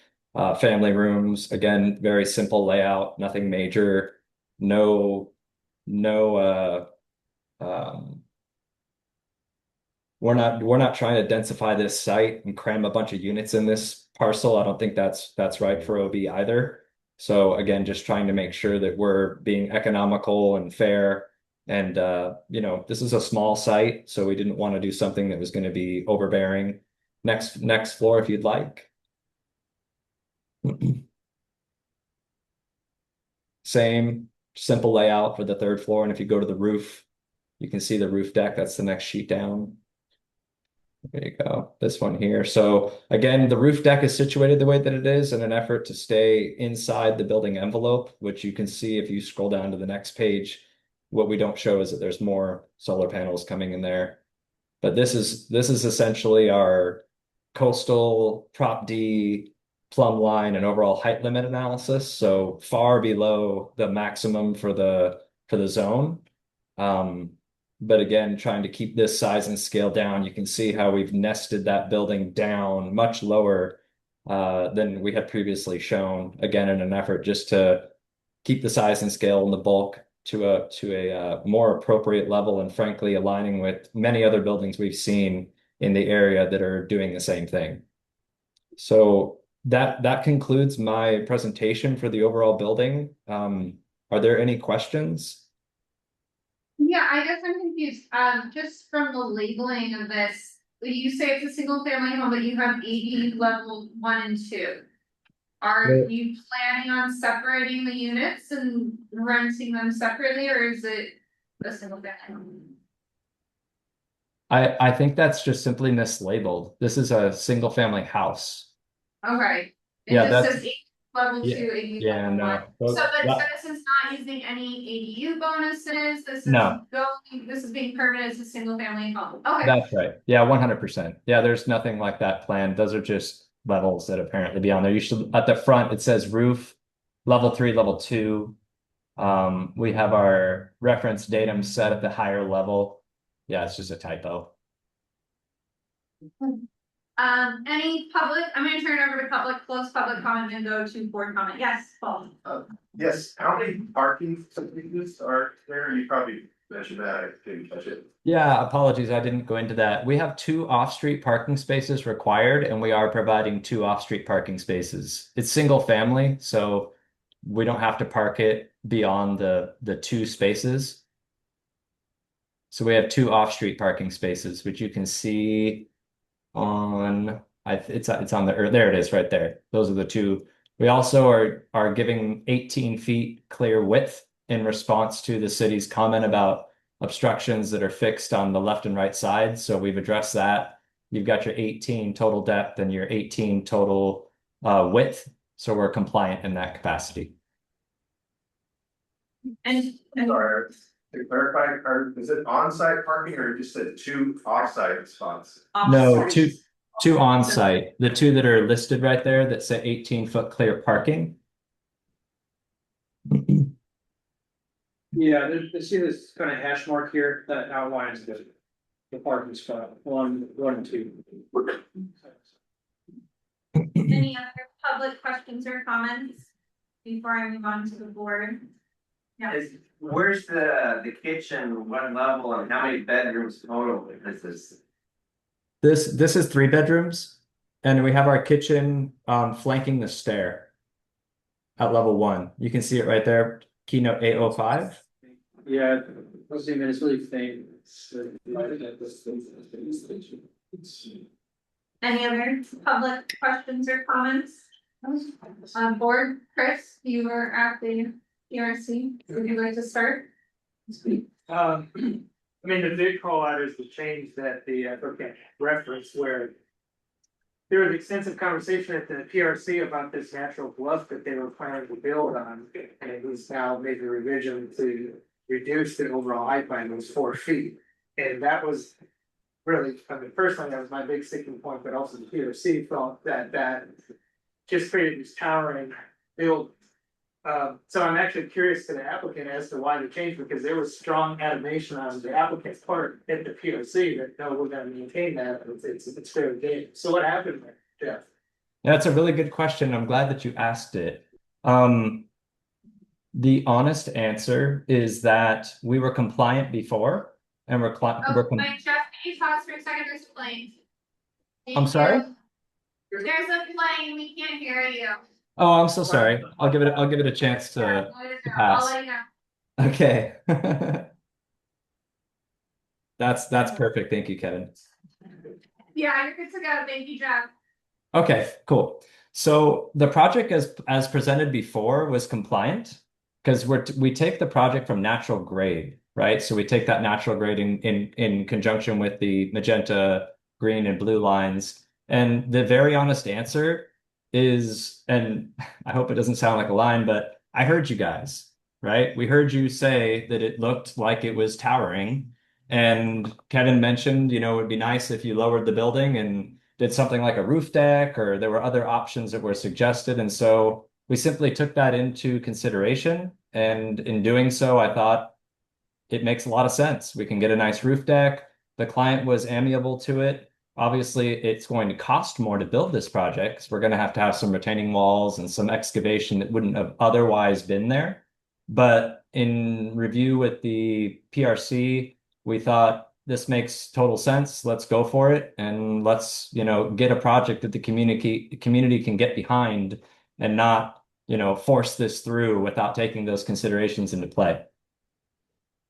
family rooms. Again, very simple layout, nothing major, we're not trying to densify this site and cram a bunch of units in this parcel. I don't think that's right for OB either. So again, just trying to make sure that we're being economical and fair. And this is a small site, so we didn't want to do something that was going to be overbearing. Next floor, if you'd like. Same simple layout for the 3rd floor. And if you go to the roof, you can see the roof deck. That's the next sheet down. There you go. This one here. So again, the roof deck is situated the way that it is in an effort to stay inside the building envelope, which you can see if you scroll down to the next page. What we don't show is that there's more solar panels coming in there. But this is essentially our coastal Prop D plumb line and overall height limit analysis. So far below the maximum for the zone. But again, trying to keep this size and scale down, you can see how we've nested that building down much lower than we had previously shown, again, in an effort just to keep the size and scale and the bulk to a more appropriate level, and frankly, aligning with many other buildings we've seen in the area that are doing the same thing. So that concludes my presentation for the overall building. Are there any questions?
Yeah, I guess I'm confused, just from the labeling of this, you say it's a single family home, but you have AD level 1 and 2. Are
Yeah.
you planning on separating the units and renting them separately, or is it a single family home?
I think that's just simply mislabeled. This is a single family house.
Okay.
Yeah,
It just
that's-
says AD level 2,
Yeah,
AD
yeah,
level 1.
no.
So
that-
this is not using any ADU bonuses, this is
No.
this is being permanent as a single family home, okay.
That's right. Yeah, 100%. Yeah, there's nothing like that planned. Those are just levels that apparently be on there. You should, at the front, it says roof, level 3, level 2. We have our reference datum set at the higher level. Yeah, it's just a typo.
Any public, I'm gonna turn it over to public, close public comment and go to board comment, yes, Paul.
Yes, how many parking spaces are there? You probably mentioned that, I didn't catch it.
Yeah, apologies, I didn't go into that. We have 2 off-street parking spaces required, and we are providing 2 off-street parking spaces. It's single family, so we don't have to park it beyond the 2 spaces. So we have 2 off-street parking spaces, which you can see on, it's on there it is right there. Those are the 2. We also are giving 18 feet clear width in response to the city's comment about obstructions that are fixed on the left and right side. So we've addressed that. You've got your 18 total depth and your 18 total width. So we're compliant in that capacity.
And
Sorry, to clarify, is it on-site parking or just said 2 off-site spots?
No, 2 on site. The 2 that are listed right there that say 18-foot clear parking.
Yeah, see this kind of hash mark here that outlines the parking spot, 1 and 2.
any other public questions or comments before I move on to the board? Yeah.
Where's the kitchen, what level, and how many bedrooms total is this?
This is 3 bedrooms, and we have our kitchen flanking the stair at level 1. You can see it right there, keynote 805.
Yeah, let's see, it's really faint.
Any other public questions or comments? On board, Chris, you were at the PRC, would you like to start?
I mean, the big call out is the change that the applicant referenced where there was extensive conversation at the PRC about this natural bluff that they were planning to build on. And it was now made a revision to reduce the overall height by those 4 feet. And that was really, I mean, personally, that was my big sticking point, but also the PRC thought that just created this towering build. So I'm actually curious to the applicant as to why the change, because there was strong animation on the applicant's part at the POC that, no, we're gonna maintain that, it's fair game. So what happened there, Jeff?
That's a really good question. I'm glad that you asked it. The honest answer is that we were compliant before, and
Wait, Jeff, can you pause for a second, there's a plane.
I'm sorry?
There's a plane, we can't hear you.
Oh, I'm so sorry. I'll give it a chance to
I'll
pass.
let you know.
Okay. That's perfect. Thank you, Kevin.
Yeah, you're good to go, thank you, Jeff.
Okay, cool. So the project as presented before was compliant because we take the project from natural grade, right? So we take that natural grade in conjunction with the magenta, green, and blue lines. And the very honest answer is, and I hope it doesn't sound like a line, but I heard you guys, right? We heard you say that it looked like it was towering. And Kevin mentioned, it would be nice if you lowered the building and did something like a roof deck, or there were other options that were suggested. And so we simply took that into consideration. And in doing so, I thought it makes a lot of sense. We can get a nice roof deck. The client was amiable to it. Obviously, it's going to cost more to build this project because we're going to have some retaining walls and some excavation that wouldn't have otherwise been there. But in review with the PRC, we thought this makes total sense. Let's go for it, and let's, get a project that the community can get behind and not, force this through without taking those considerations into play.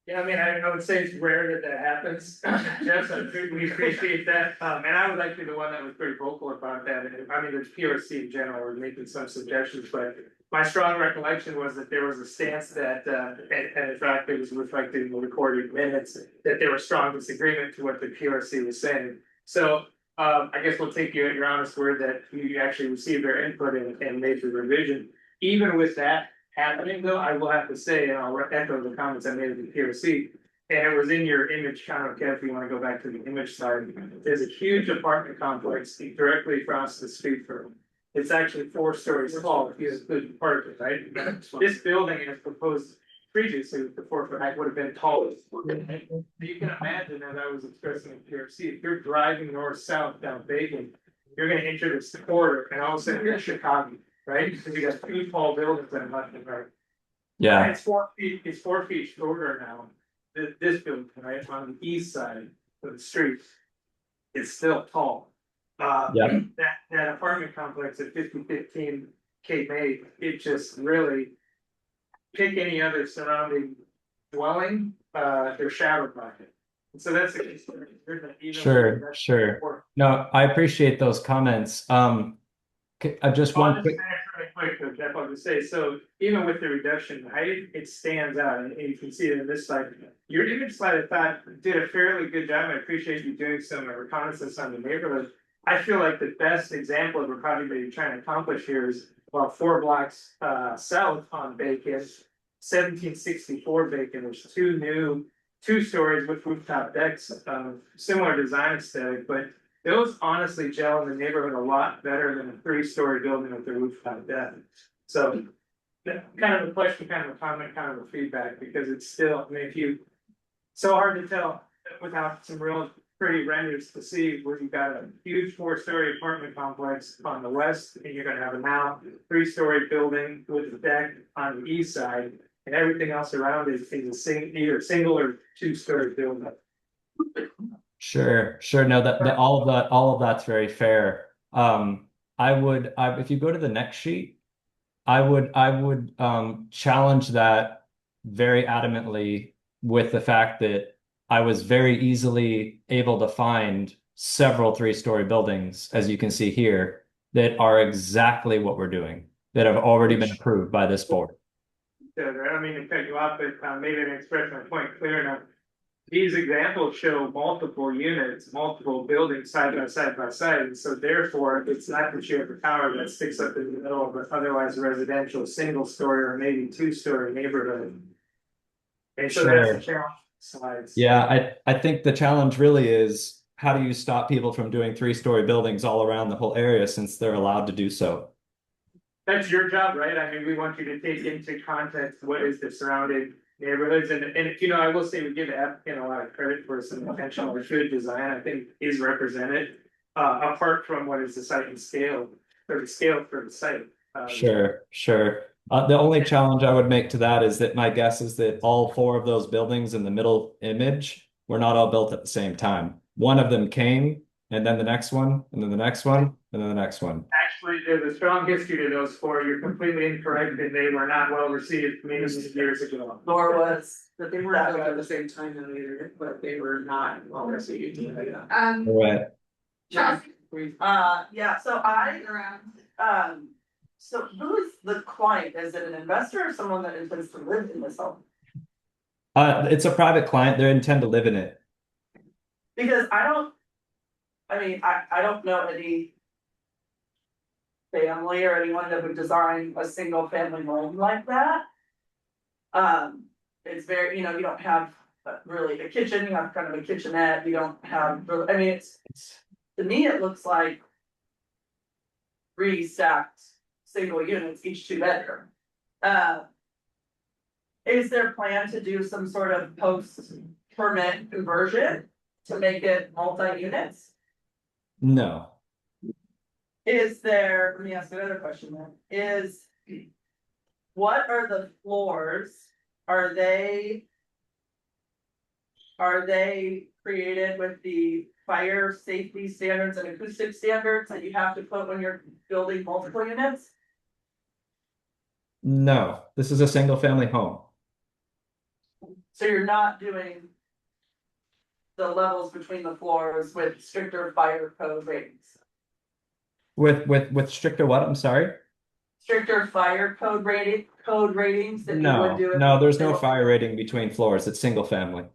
Yeah, I mean, I would say it's rare that happens. Jeff, we appreciate that. And I was actually the one that was pretty vocal about that. And I mean, there's PRC in general, we're making some suggestions, but my strong recollection was that there was a stance that, and in fact, it was reflected in the recorded minutes, that there was strong disagreement to what the PRC was saying. So, I guess we'll take you at your honest word that you actually received their input and made the revision. Even with that happening though, I will have to say, and I'll echo the comments I made at the PRC, and it was in your image kind of, Kev, if you want to go back to the image side, there's a huge apartment complex directly across the street from. It's actually 4 stories tall, if you include part of it, right? This building is proposed previously with the 4-foot height would have been taller. You can imagine, as I was expressing in PRC, if you're driving north-south down Bacon, you're gonna enter this corridor and all of a sudden you're in Chicago, right? Because you got 2 tall buildings on left and right.
Yeah.
It's 4 feet shorter now. This building, right, on the east side of the street, it's still tall. That apartment complex at 5015 Cape May, it just really, pick any other surrounding dwelling, they're shadowed by it. And so that's the concern.
Sure. No, I appreciate those comments. I just one quick.
Really quick, Jeff, I'll just say, so even with the reduction in height, it stands out, and you can see it in this slide. Your image slide, I thought, did a fairly good job. I appreciate you doing some reconnaissance on the neighborhood. I feel like the best example of what project that you're trying to accomplish here is about 4 blocks south on Bacon, 1764 Bacon. There's 2 new 2 stories with rooftop decks, similar design aesthetic, but those honestly gel in the neighborhood a lot better than a 3-story building with the rooftop deck. So kind of a question, kind of a comment, kind of a feedback, because it's still, I mean, so hard to tell without some real pretty renders to see where you've got a huge 4-story apartment complex on the west, and you're gonna have a now 3-story building with a deck on the east side, and everything else around it is either single or 2-story building.
Sure. No, all of that's very fair. If you go to the next sheet, I would challenge that very adamantly with the fact that I was very easily able to find several 3-story buildings, as you can see here, that are exactly what we're doing, that have already been approved by this board.
I don't mean to cut you off, but maybe I didn't express my point clear enough. These examples show multiple units, multiple buildings side by side, and so therefore, it's not that you have a tower that sticks up in the middle of an otherwise residential 1-story or maybe 2-story neighborhood. And so that's the challenge. Slides.
Yeah, I think the challenge really is, how do you stop people from doing 3-story buildings all around the whole area since they're allowed to do so?
That's your job, right? I mean, we want you to take into context what is the surrounding neighborhoods, and I will say we give the applicant a lot of credit for some intentional or good design. I think is represented apart from what is the site and scale, or the scale for the site.
Sure. The only challenge I would make to that is that my guess is that all 4 of those buildings in the middle image were not all built at the same time. One of them came, and then the next one, and then the next one, and then the next one.
Actually, there's a strong history to those 4. You're completely incorrect, and they were not well received many years ago.
Nor was,
But they weren't built at the same time either, but they were not well received.
Right.
Chelsea,
yeah, so who is the client? Is it an investor or someone that intends to live in this home?
It's a private client. They intend to live in it.
Because I don't know any family or anyone that would design a single family home like that. It's very, you don't have really a kitchen, you have kind of a kitchenette, you don't have, I mean, it's to me, it looks like 3 stacked single units, each 2-bedroom. Is there plan to do some sort of post permit conversion to make it multi-units?
No,
Is there, let me ask another question then, is. What are the floors? Are they? Are they created with the fire safety standards and acoustic standards that you have to put when you're building multiple units?
no, this is a single family home.
So you're not doing. The levels between the floors with stricter fire code ratings.
With stricter what? I'm sorry?
Stricter fire code ratings that you would do.
No, there's no fire rating between floors. It's single family.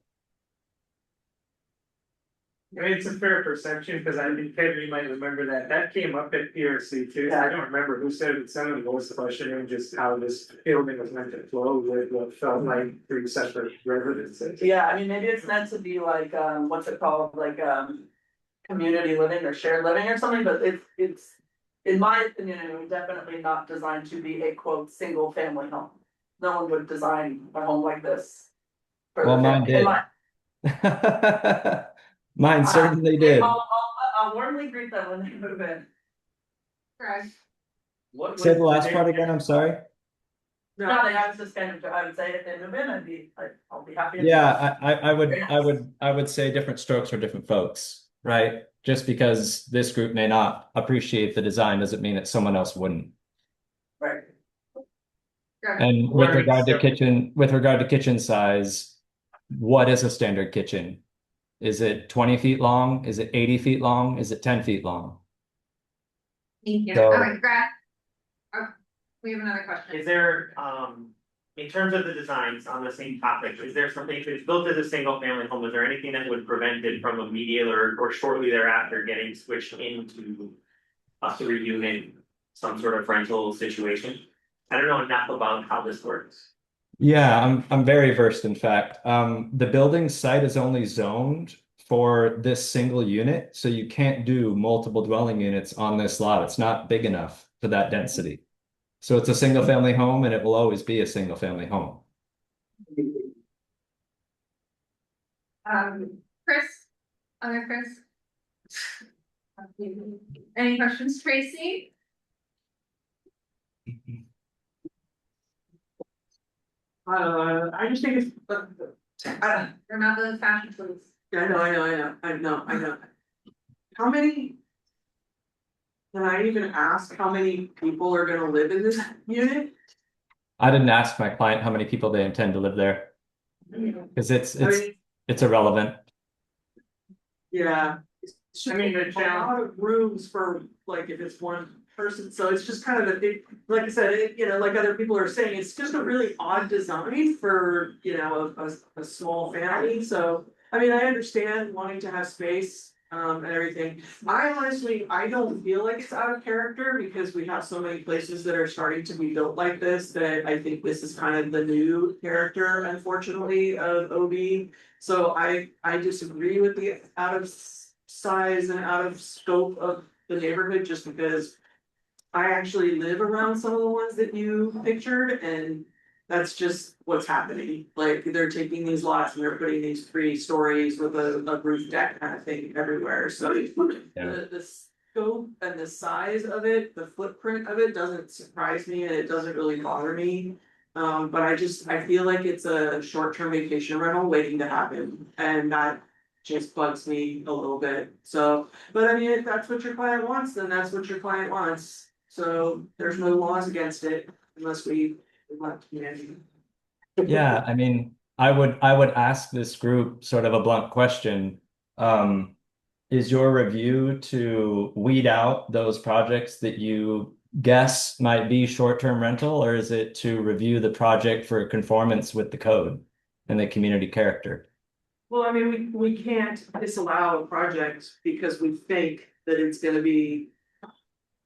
I mean, it's a fair perception, because I think Kevin, you might remember that came up at PRC too. I don't remember who said it, someone was questioning just how this building was meant to flow with what felt like 3 separate residences.
Yeah, I mean, maybe it's meant to be like, what's it called, like, community living or shared living or something, but it's. In my opinion, it was definitely not designed to be a quote, single family home. No one would design a home like this. for
Well,
the
mine
family.
did. Mine certainly did.
I'll warmly greet them when they move in.
Greg.
Say the last part again, I'm sorry.
Nothing, I was just kind of, I would say if they move in, I'll be happy.
Yeah, I would say different strokes for different folks, right? Just because this group may not appreciate the design doesn't mean that someone else wouldn't.
Right.
Greg.
And with regard to kitchen size, what is a standard kitchen? Is it 20 feet long? Is it 80 feet long? Is it 10 feet long?
Thank you.
So-
Okay, Greg. Oh, we have another question.
Is there, in terms of the designs on the same topic, is there something, if it's built as a single family home, is there anything that would prevent it from immediately or shortly thereafter getting switched into a 3-unit, some sort of rental situation? I don't know enough about how this works.
Yeah, I'm very versed, in fact. The building site is only zoned for this single unit, so you can't do multiple dwelling units on this lot. It's not big enough for that density. So it's a single family home and it will always be a single family home.
Chris, other Chris? Any questions, Tracy?
I just think it's,
Remember the fashion police.
I know. How many? Can I even ask how many people are gonna live in this unit?
I didn't ask my client how many people they intend to live there because
I mean,
it's irrelevant.
yeah. It's just
I mean, the
a lot of rooms for, like, if it's one person, so it's just kind of like I said, like other people are saying, it's just a really odd design for, a small family, so. I mean, I understand wanting to have space, and everything. I don't feel like it's out of character because we have so many places that are starting to be built like this that I think this is kind of the new character, unfortunately, of OB. So I disagree with the out of size and out of scope of the neighborhood just because I actually live around some of the ones that you pictured and that's just what's happening. Like they're taking these lots and they're putting these 3 stories with a roof deck kind of thing everywhere. So the scope and the size of it, the footprint of it doesn't surprise me and it doesn't really bother me. But I feel like it's a short-term vacation rental waiting to happen and that just bugs me a little bit. So, but I mean, if that's what your client wants, then that's what your client wants. So there's no laws against it unless we want to.
Yeah, I mean, I would ask this group sort of a blunt question. Is your review to weed out those projects that you guess might be short-term rental, or is it to review the project for conformance with the code and the community character?
Well, I mean, we can't disallow a project because we think that it's gonna be,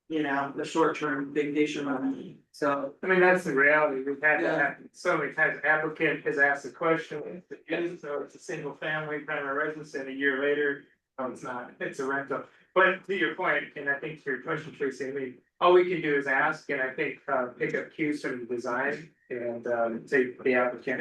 the short-term vacation rental. So,
I mean, that's the reality, we've had
Yeah.
that happen so many times, applicant has asked a question, so it's a single family primary residence, and a year later, no, it's not, it's a rental. But to your point, and I think to your question, Tracy, I mean, all we can do is ask, and I think, pick up cues from the design, and take the applicant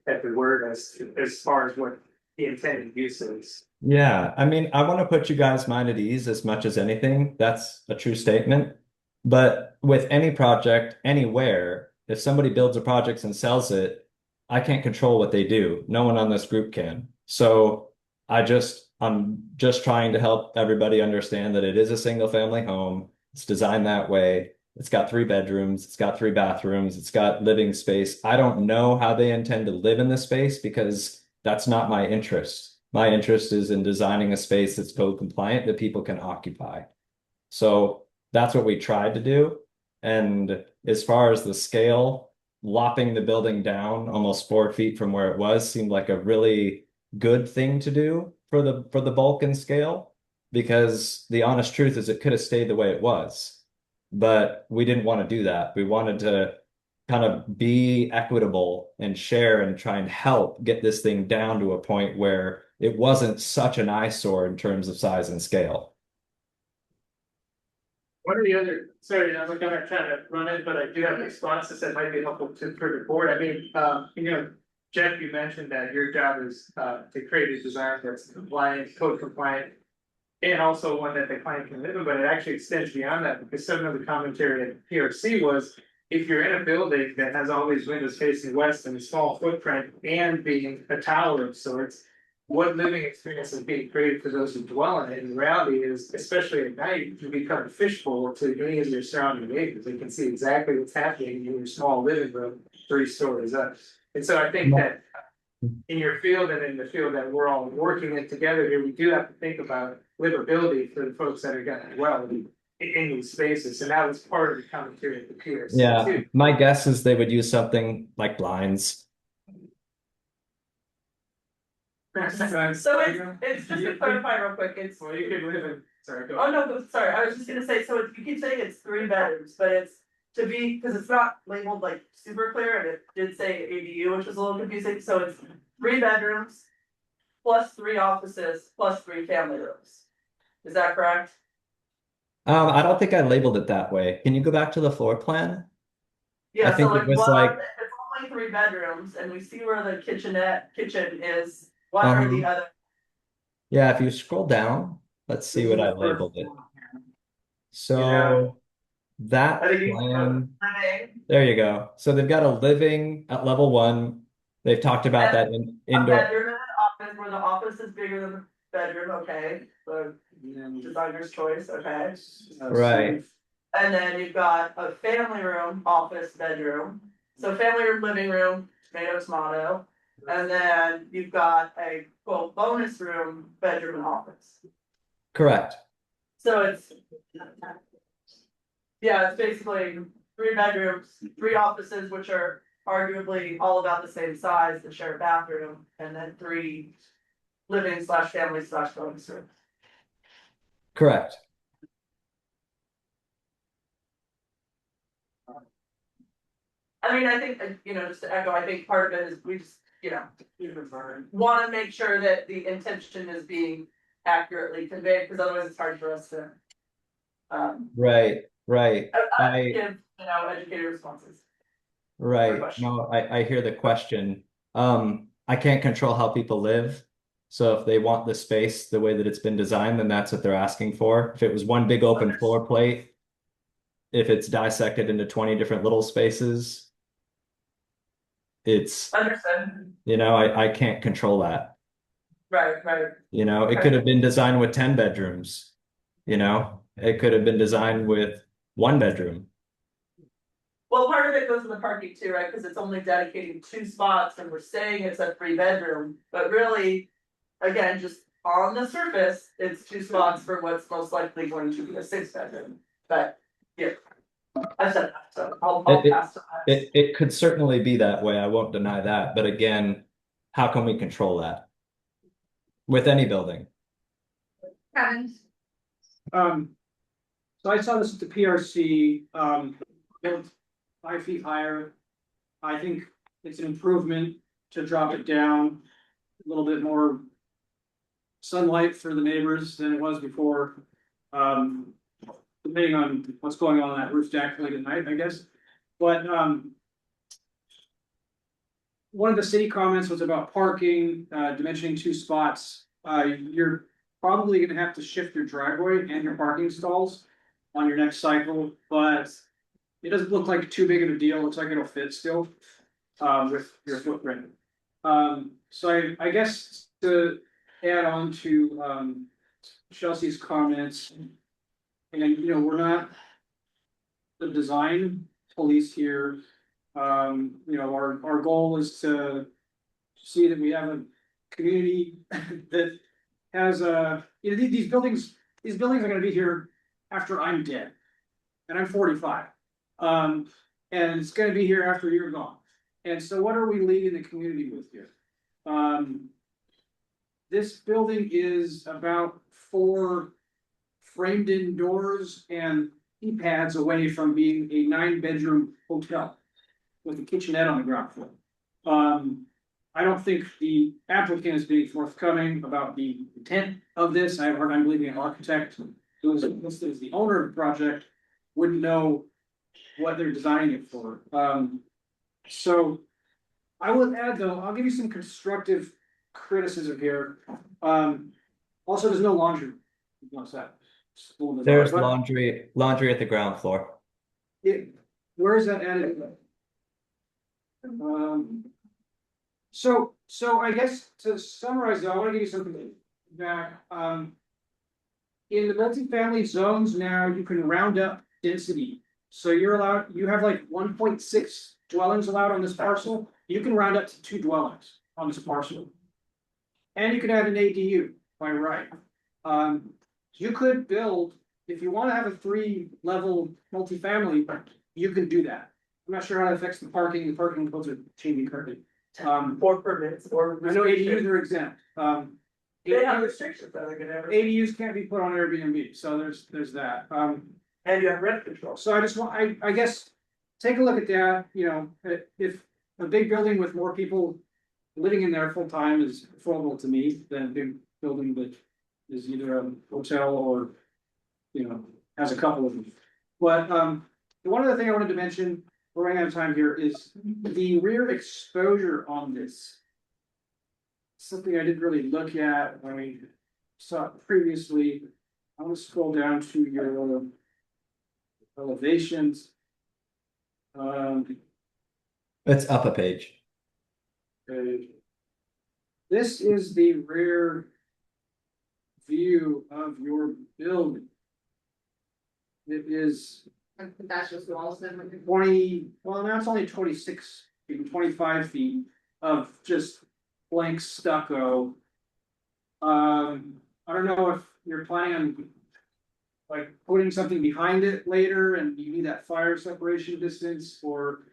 at the word as far as what the intended use is.
Yeah, I mean, I want to put you guys' mind at ease as much as anything. That's a true statement. But with any project, anywhere, if somebody builds a project and sells it, I can't control what they do. No one on this group can. So I'm just trying to help everybody understand that it is a single family home. It's designed that way. It's got 3 bedrooms, it's got 3 bathrooms, it's got living space. I don't know how they intend to live in this space because that's not my interest. My interest is in designing a space that's code compliant that people can occupy. So that's what we tried to do. And as far as the scale, lopping the building down almost 4 feet from where it was seemed like a really good thing to do for the bulk and scale, because the honest truth is it could have stayed the way it was. But we didn't want to do that. We wanted to kind of be equitable and share and try and help get this thing down to a point where it wasn't such an eyesore in terms of size and scale.
What are the other, sorry, I'm gonna try to run it, but I do have responses that might be helpful for the board. I mean, Jeff, you mentioned that your job is to create a design that's compliant, code compliant. And also one that the client can live in, but it actually extends beyond that, because some of the commentary at PRC was, if you're in a building that has all these windows facing west and a small footprint and being a tower of sorts, what living experience is being created for those who dwell in it? And the reality is, especially at night, you become a fishbowl to any of your surrounding neighbors. They can see exactly what's happening in your small living room, 3 stories up. And so I think that in your field and in the field that we're all working in together here, we do have to think about livability for the folks that are gonna dwell in these spaces. And that was part of the commentary at the PRC
Yeah,
too.
my guess is they would use something like blinds.
So it's just to clarify real quick, it's,
Well, you could live in, sorry, go.
oh no, sorry, I was just gonna say, so you keep saying it's 3 bedrooms, but it's to be, cause it's not labeled like super clear, and it did say ADU, which is a little confusing, so it's 3 bedrooms. Plus 3 offices, plus 3 family rooms. Is that correct?
I don't think I labeled it that way. Can you go back to the floor plan?
Yeah,
think
so
it
like
was
one,
like-
it's only 3 bedrooms, and we see where the kitchen is, one or the other.
Yeah, if you scroll down, let's see what I labeled it. So
Yeah.
that
I think you
plan,
living,
there you go. So they've got a living at level 1. They've talked about that in
a
indoor.
bedroom and an office, where the office is bigger than the bedroom, okay, the designer's choice, okay.
Right.
And then you've got a family room, office, bedroom, so family room, living room, tomato. And then you've got a quote bonus room, bedroom and office.
Correct.
So it's. Yeah, it's basically 3 bedrooms, 3 offices, which are arguably all about the same size, and share a bathroom, and then 3 living/family/bonus rooms.
Correct.
I mean, I think, just to echo, I think part of it is we just, wanna make sure that the intention is being accurately conveyed, because otherwise it's hard for us to.
Right.
Give, educated responses.
Right.
question.
No, I hear the question. I can't control how people live. So if they want the space the way that it's been designed, then that's what they're asking for. If it was one big open floor plate, if it's dissected into 20 different little spaces, it's,
Understood,
I can't control that.
right.
It could have been designed with 10 bedrooms. It could have been designed with 1 bedroom.
Well, part of it goes in the parking too, right, cause it's only dedicating 2 spots, and we're saying it's a 3 bedroom, but really. Again, just on the surface, it's 2 spots for what's most likely going to be a 6 bedroom, but, yeah. I said that, so I'll pass to that.
It could certainly be that way. I won't deny that. But again, how can we control that? With any building.
Kevin,
So I saw this at the PRC, built 5 feet higher. I think it's an improvement to drop it down a little bit more sunlight for the neighbors than it was before. Depending on what's going on that roof deck late at night, I guess. But one of the city comments was about parking, dimensioning 2 spots. You're probably gonna have to shift your driveway and your parking stalls on your next cycle, but it doesn't look like too big of a deal. Looks like it'll fit still, with your footprint. So I guess to add on to, Chelsea's comments, and, you know, we're not the design police here. You know, our goal is to see that we have a community that has you know, these buildings are gonna be here after I'm dead. And I'm 45. And it's gonna be here after you're gone. And so what are we leaving the community with here? This building is about 4 framed in doors and keypads away from being a 9-bedroom hotel with a kitchenette on the ground floor. I don't think the applicant is being forthcoming about the intent of this. I have a hard time believing an architect who is listed as the owner of the project wouldn't know what they're designing it for. So I would add, though, I'll give you some constructive criticism here. Also, there's no laundry. What's that?
There's laundry at the ground floor.
Where is that added? So I guess to summarize, though, I want to give you something back. In the multifamily zones now, you can round up density. So you have like 1.6 dwellings allowed on this parcel. You can round up to 2 dwellings on this parcel. And you can add an ADU by right. You could build, if you want to have a 3-level multifamily, you can do that. I'm not sure how that affects the parking codes are changing currently.
Or permits, or.
I know ADUs are exempt.
They have restrictions that they can have.
ADUs can't be put on Airbnb, so there's that.
And you have rent control.
So I just want, I guess, take a look at that, you know, if a big building with more people living in there full time is affordable to me than a big building that is either a hotel or, you know, has a couple of them. But, the one other thing I wanted to mention, we're running out of time here, is the rear exposure on this. Something I didn't really look at when we saw it previously. I want to scroll down to your elevations.
It's up a page.
This is the rear view of your building. It is
That's just walls then.
20, well, now it's only 26 feet, 25 feet of just blank stucco. I don't know if you're planning on like putting something behind it later and you need that fire separation distance, or,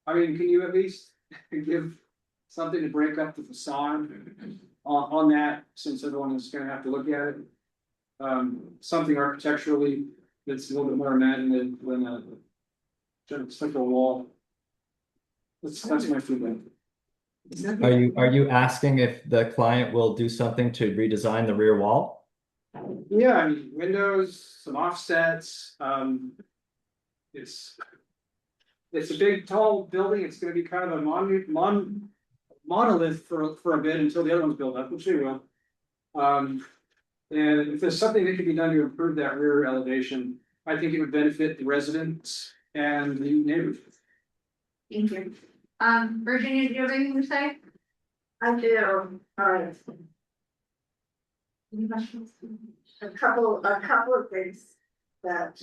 I mean, can you at least give something to break up the facade on that, since everyone is gonna have to look at it? Something architecturally that's a little bit more imaginative than a just like a wall. That's my feedback.
Are you asking if the client will do something to redesign the rear wall?
Yeah, I mean, windows, some offsets, it's a big, tall building, it's gonna be kind of a monolith for a bit until the other one's built up, which they will. And if there's something that could be done to improve that rear elevation, I think it would benefit the residents and the neighbors.
Thank you. Virginia, do you have anything to say?
I do,
Any questions?
a couple of things that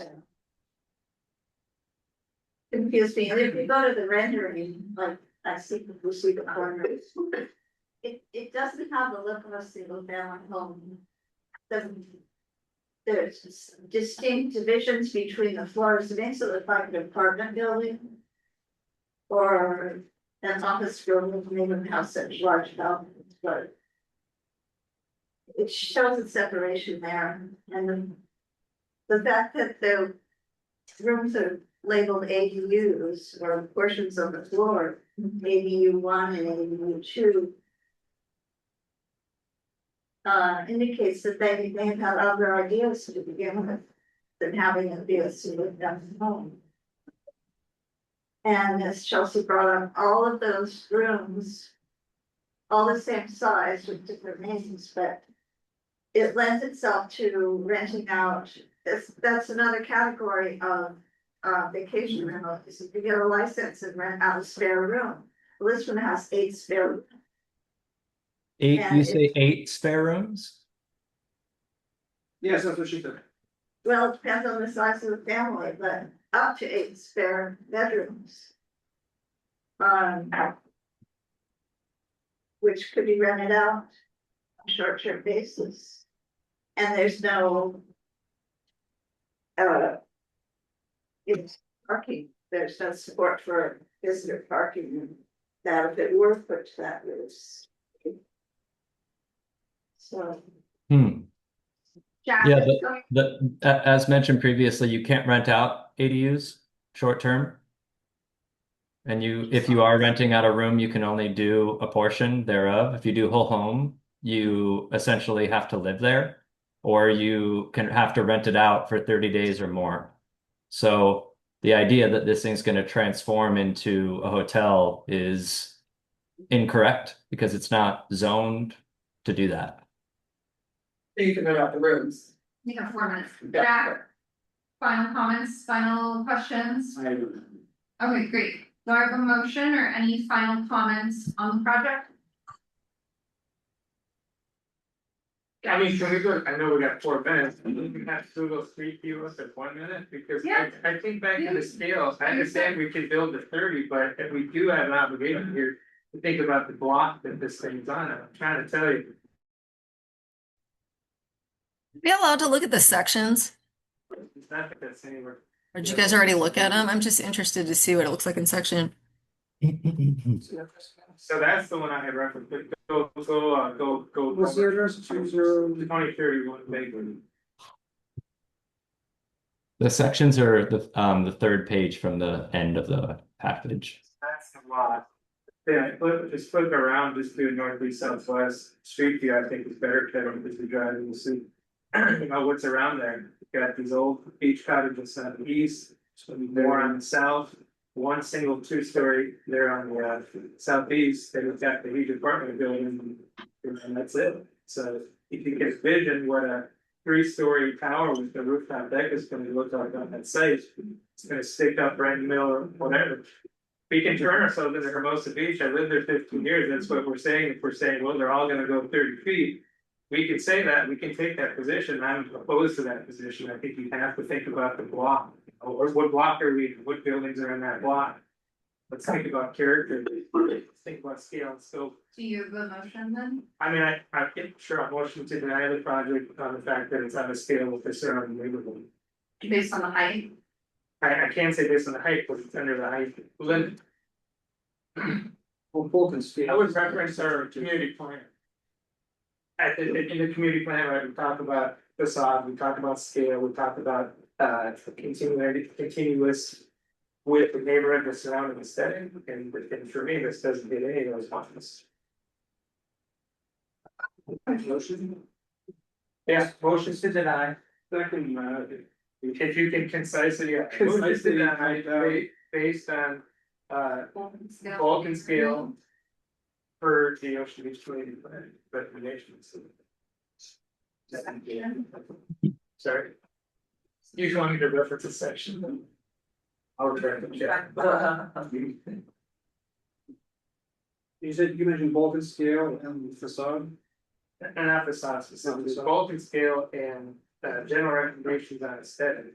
confuse me. And if you go to the rendering, like I see the corners, it doesn't have the look of a single family home. There's distinct divisions between the floors. It makes it look like an apartment building or an office building, maybe have such large buildings, but it shows a separation there. And the fact that the rooms are labeled ADUs or portions of the floor, ADU 1 and ADU 2, indicates that they may have had other ideas to begin with than having a BSC with them home. And as Chelsea brought up, all of those rooms, all the same size with different names, but it lends itself to renting out, that's another category of vacation rental, is if you get a license and rent out a spare room. Well, this one has 8 spare rooms.
Eight,
And
you say 8 spare rooms?
Yes, that's what she said.
Well, it depends on the size of the family, but up to 8 spare bedrooms. Which could be rented out on a short-term basis. And there's no it's parking, there's no support for visitor parking, that if it were put to that use. So.
Jack,
Yeah,
is going-
as mentioned previously, you can't rent out ADUs short term. And if you are renting out a room, you can only do a portion thereof. If you do whole home, you essentially have to live there, or you can have to rent it out for 30 days or more. So the idea that this thing's going to transform into a hotel is incorrect because it's not zoned to do that.
You can rent out the rooms.
You have 4 minutes. Jack, final comments, final questions? Okay, great. Do I have a motion or any final comments on the project?
I mean, can we go, I know we got 4 minutes, we can have Google Street View us at 1 minute, because
Yeah.
I think back to the scale, I understand we could build to 30, but if we do have an obligation here. To think about the block that this thing's on, I'm trying to tell you.
Be allowed to look at the sections?
It's not that that's anywhere.
Or did you guys already look at them? I'm just interested to see what it looks like in section.
So that's the one I had referenced, but go.
What's the address?
2031 Baker.
The sections are the 3rd page from the end of the package.
That's a lot. Yeah, just flip around, just do northeast, southwest, street view, I think is better, Kevin, because you're driving, you see. You know, what's around there, you got these old beach cottages southeast, more on the south. One single 2-story there on the southeast, they've got the huge apartment building, and that's it. So if you can envision what a 3-story tower with the rooftop deck is gonna look like on that site, it's gonna stick up right in the middle or whatever. We can turn ourselves into Hermosa Beach, I lived there 15 years, that's what we're saying, if we're saying, well, they're all gonna go 30 feet. We can say that, we can take that position, I'm opposed to that position, I think you have to think about the block. Or what block are we, what buildings are in that block? Let's think about character, let's think about scale and scope.
Do you have a motion then?
I mean, I think sure, I'm motion to deny the project on the fact that it's on a scale with the surrounding neighborhood.
Based on the height?
I can't say based on the height, but it's under the height limit.
Well, Fulton Street.
I would reference our community plan. In the community plan, right, we talk about facade, we talk about scale, we talk about continuous with the neighborhood, the surrounding aesthetic, and for me, this doesn't get any of those options. Motion? Yeah, motions to deny. Second, if you can concisely deny, based on bulk and scale. For the Ocean Beach community plan recommendations. Sorry. You want me to reference a section? I'll refer to check.
You said, you mentioned Vulcan scale and facade?
And not facade specifically, bulk and scale and general recommendations on aesthetic.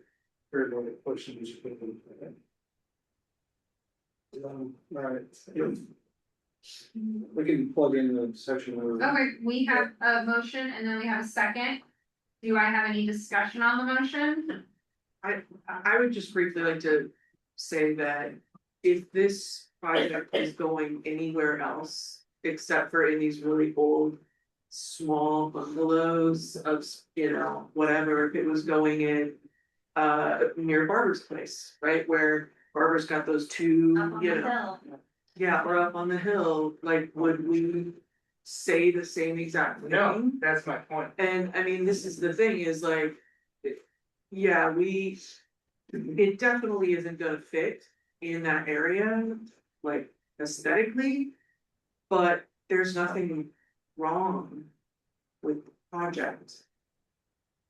For the Ocean Beach community plan.
Alright. We can plug in the section where.
Okay, we have a motion and then we have a second. Do I have any discussion on the motion?
I would just briefly like to say that if this project is going anywhere else, except for in these really old. Small bungalows of, whatever, if it was going in near Barber's place, right, where Barber's got those 2, yeah, or up on the hill, like, would we say the same exact thing?
No, that's my point.
And I mean, this is the thing is like, yeah, it definitely isn't gonna fit in that area, like aesthetically. But there's nothing wrong with the project.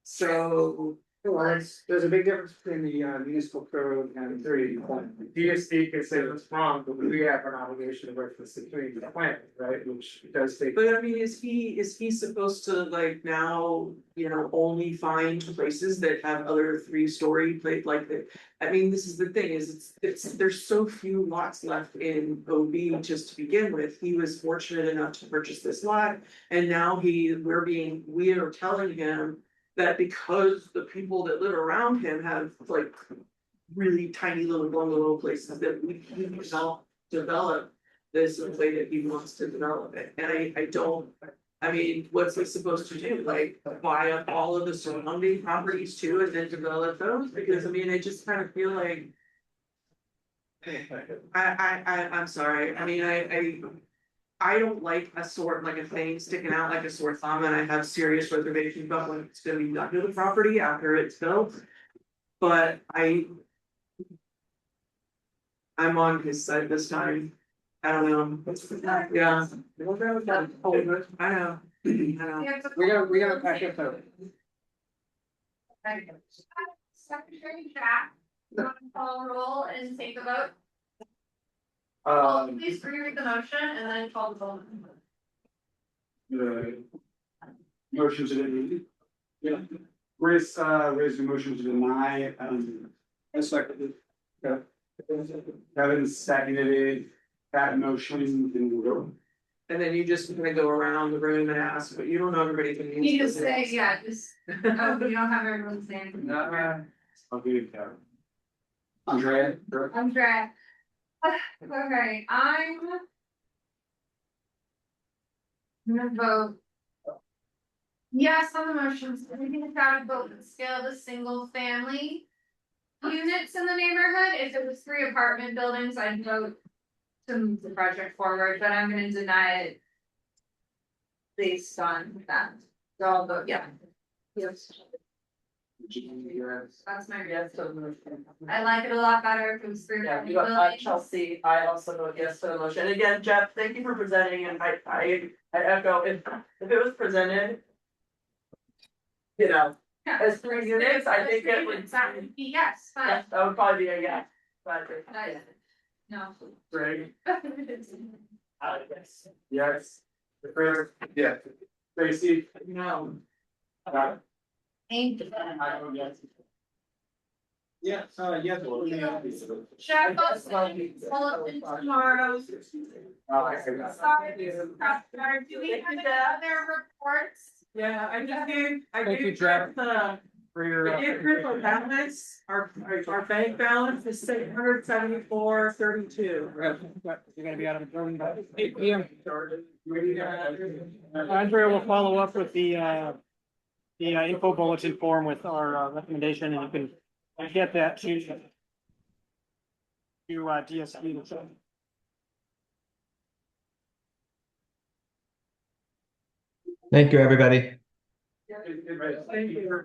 So,
Well, there's a big difference between the municipal code and the DSD can say it's wrong, but we have an obligation to work with the community plan, right, which does take.
but I mean, is he supposed to like now, you know, only find places that have other 3-story plate like that? I mean, this is the thing, is it's, there's so few lots left in OB just to begin with. He was fortunate enough to purchase this lot, and now we are telling him that because the people that live around him have like really tiny little bungalow places, that we can develop this the way that he wants to develop it. And I don't, I mean, what's he supposed to do? Like buy up all of the surrounding properties too and then develop those? Because I mean, I just kind of feel like I'm sorry. I mean, I don't like a thing sticking out like a sore thumb, and I have serious reservations about when it's gonna be done to the property after it's built. But I'm on his side this time. I don't know. Yeah. I know.
We gotta pack up though.
Secretary Jack, you want to call roll and take a vote? Please reread the motion and then call the vote.
The motion to, yeah, raise the motion to deny, I seconded. Yeah. Kevin seconded that motion in the room.
And then you just gonna go around the room and ask, but you don't know everybody's names.
You just say, yeah, just, oh, you don't have everyone's name.
I'll give it Kevin. Andrea?
Andrea. Okay, I'm gonna vote yes on the motions. I think it's got to vote and scale the single family units in the neighborhood. If it was 3 apartment buildings, I'd vote to move the project forward, but I'm gonna deny it based on that. So I'll vote yeah. Yes. That's my yes to the motion. I like it a lot better if it was 3
Yeah,
family
you got
buildings.
Chelsea, I also vote yes to the motion, again, Jeff, thank you for presenting, and I echo, if it was presented. You know,
Yeah.
as 3 units, I think it would.
That would be yes, but.
That would probably be a yes, but.
No.
Greg?
Yes.
Yes. Chris? Yeah. Tracy?
No.
Thank you.
I vote yes. Yeah, yes.
Jeff, pull up in tomorrow. Sorry, do we have any other reports?
Yeah, I
Thank you,
gave
Jeff.
Chris,
For your.
I gave Chris a balance, our bank balance is $674.32.
You're gonna be out of the building by 8 p.m. Andrea will follow up with the info bulletin form with our recommendation, and you can get that to DSP.
Thank you, everybody.
Thank you.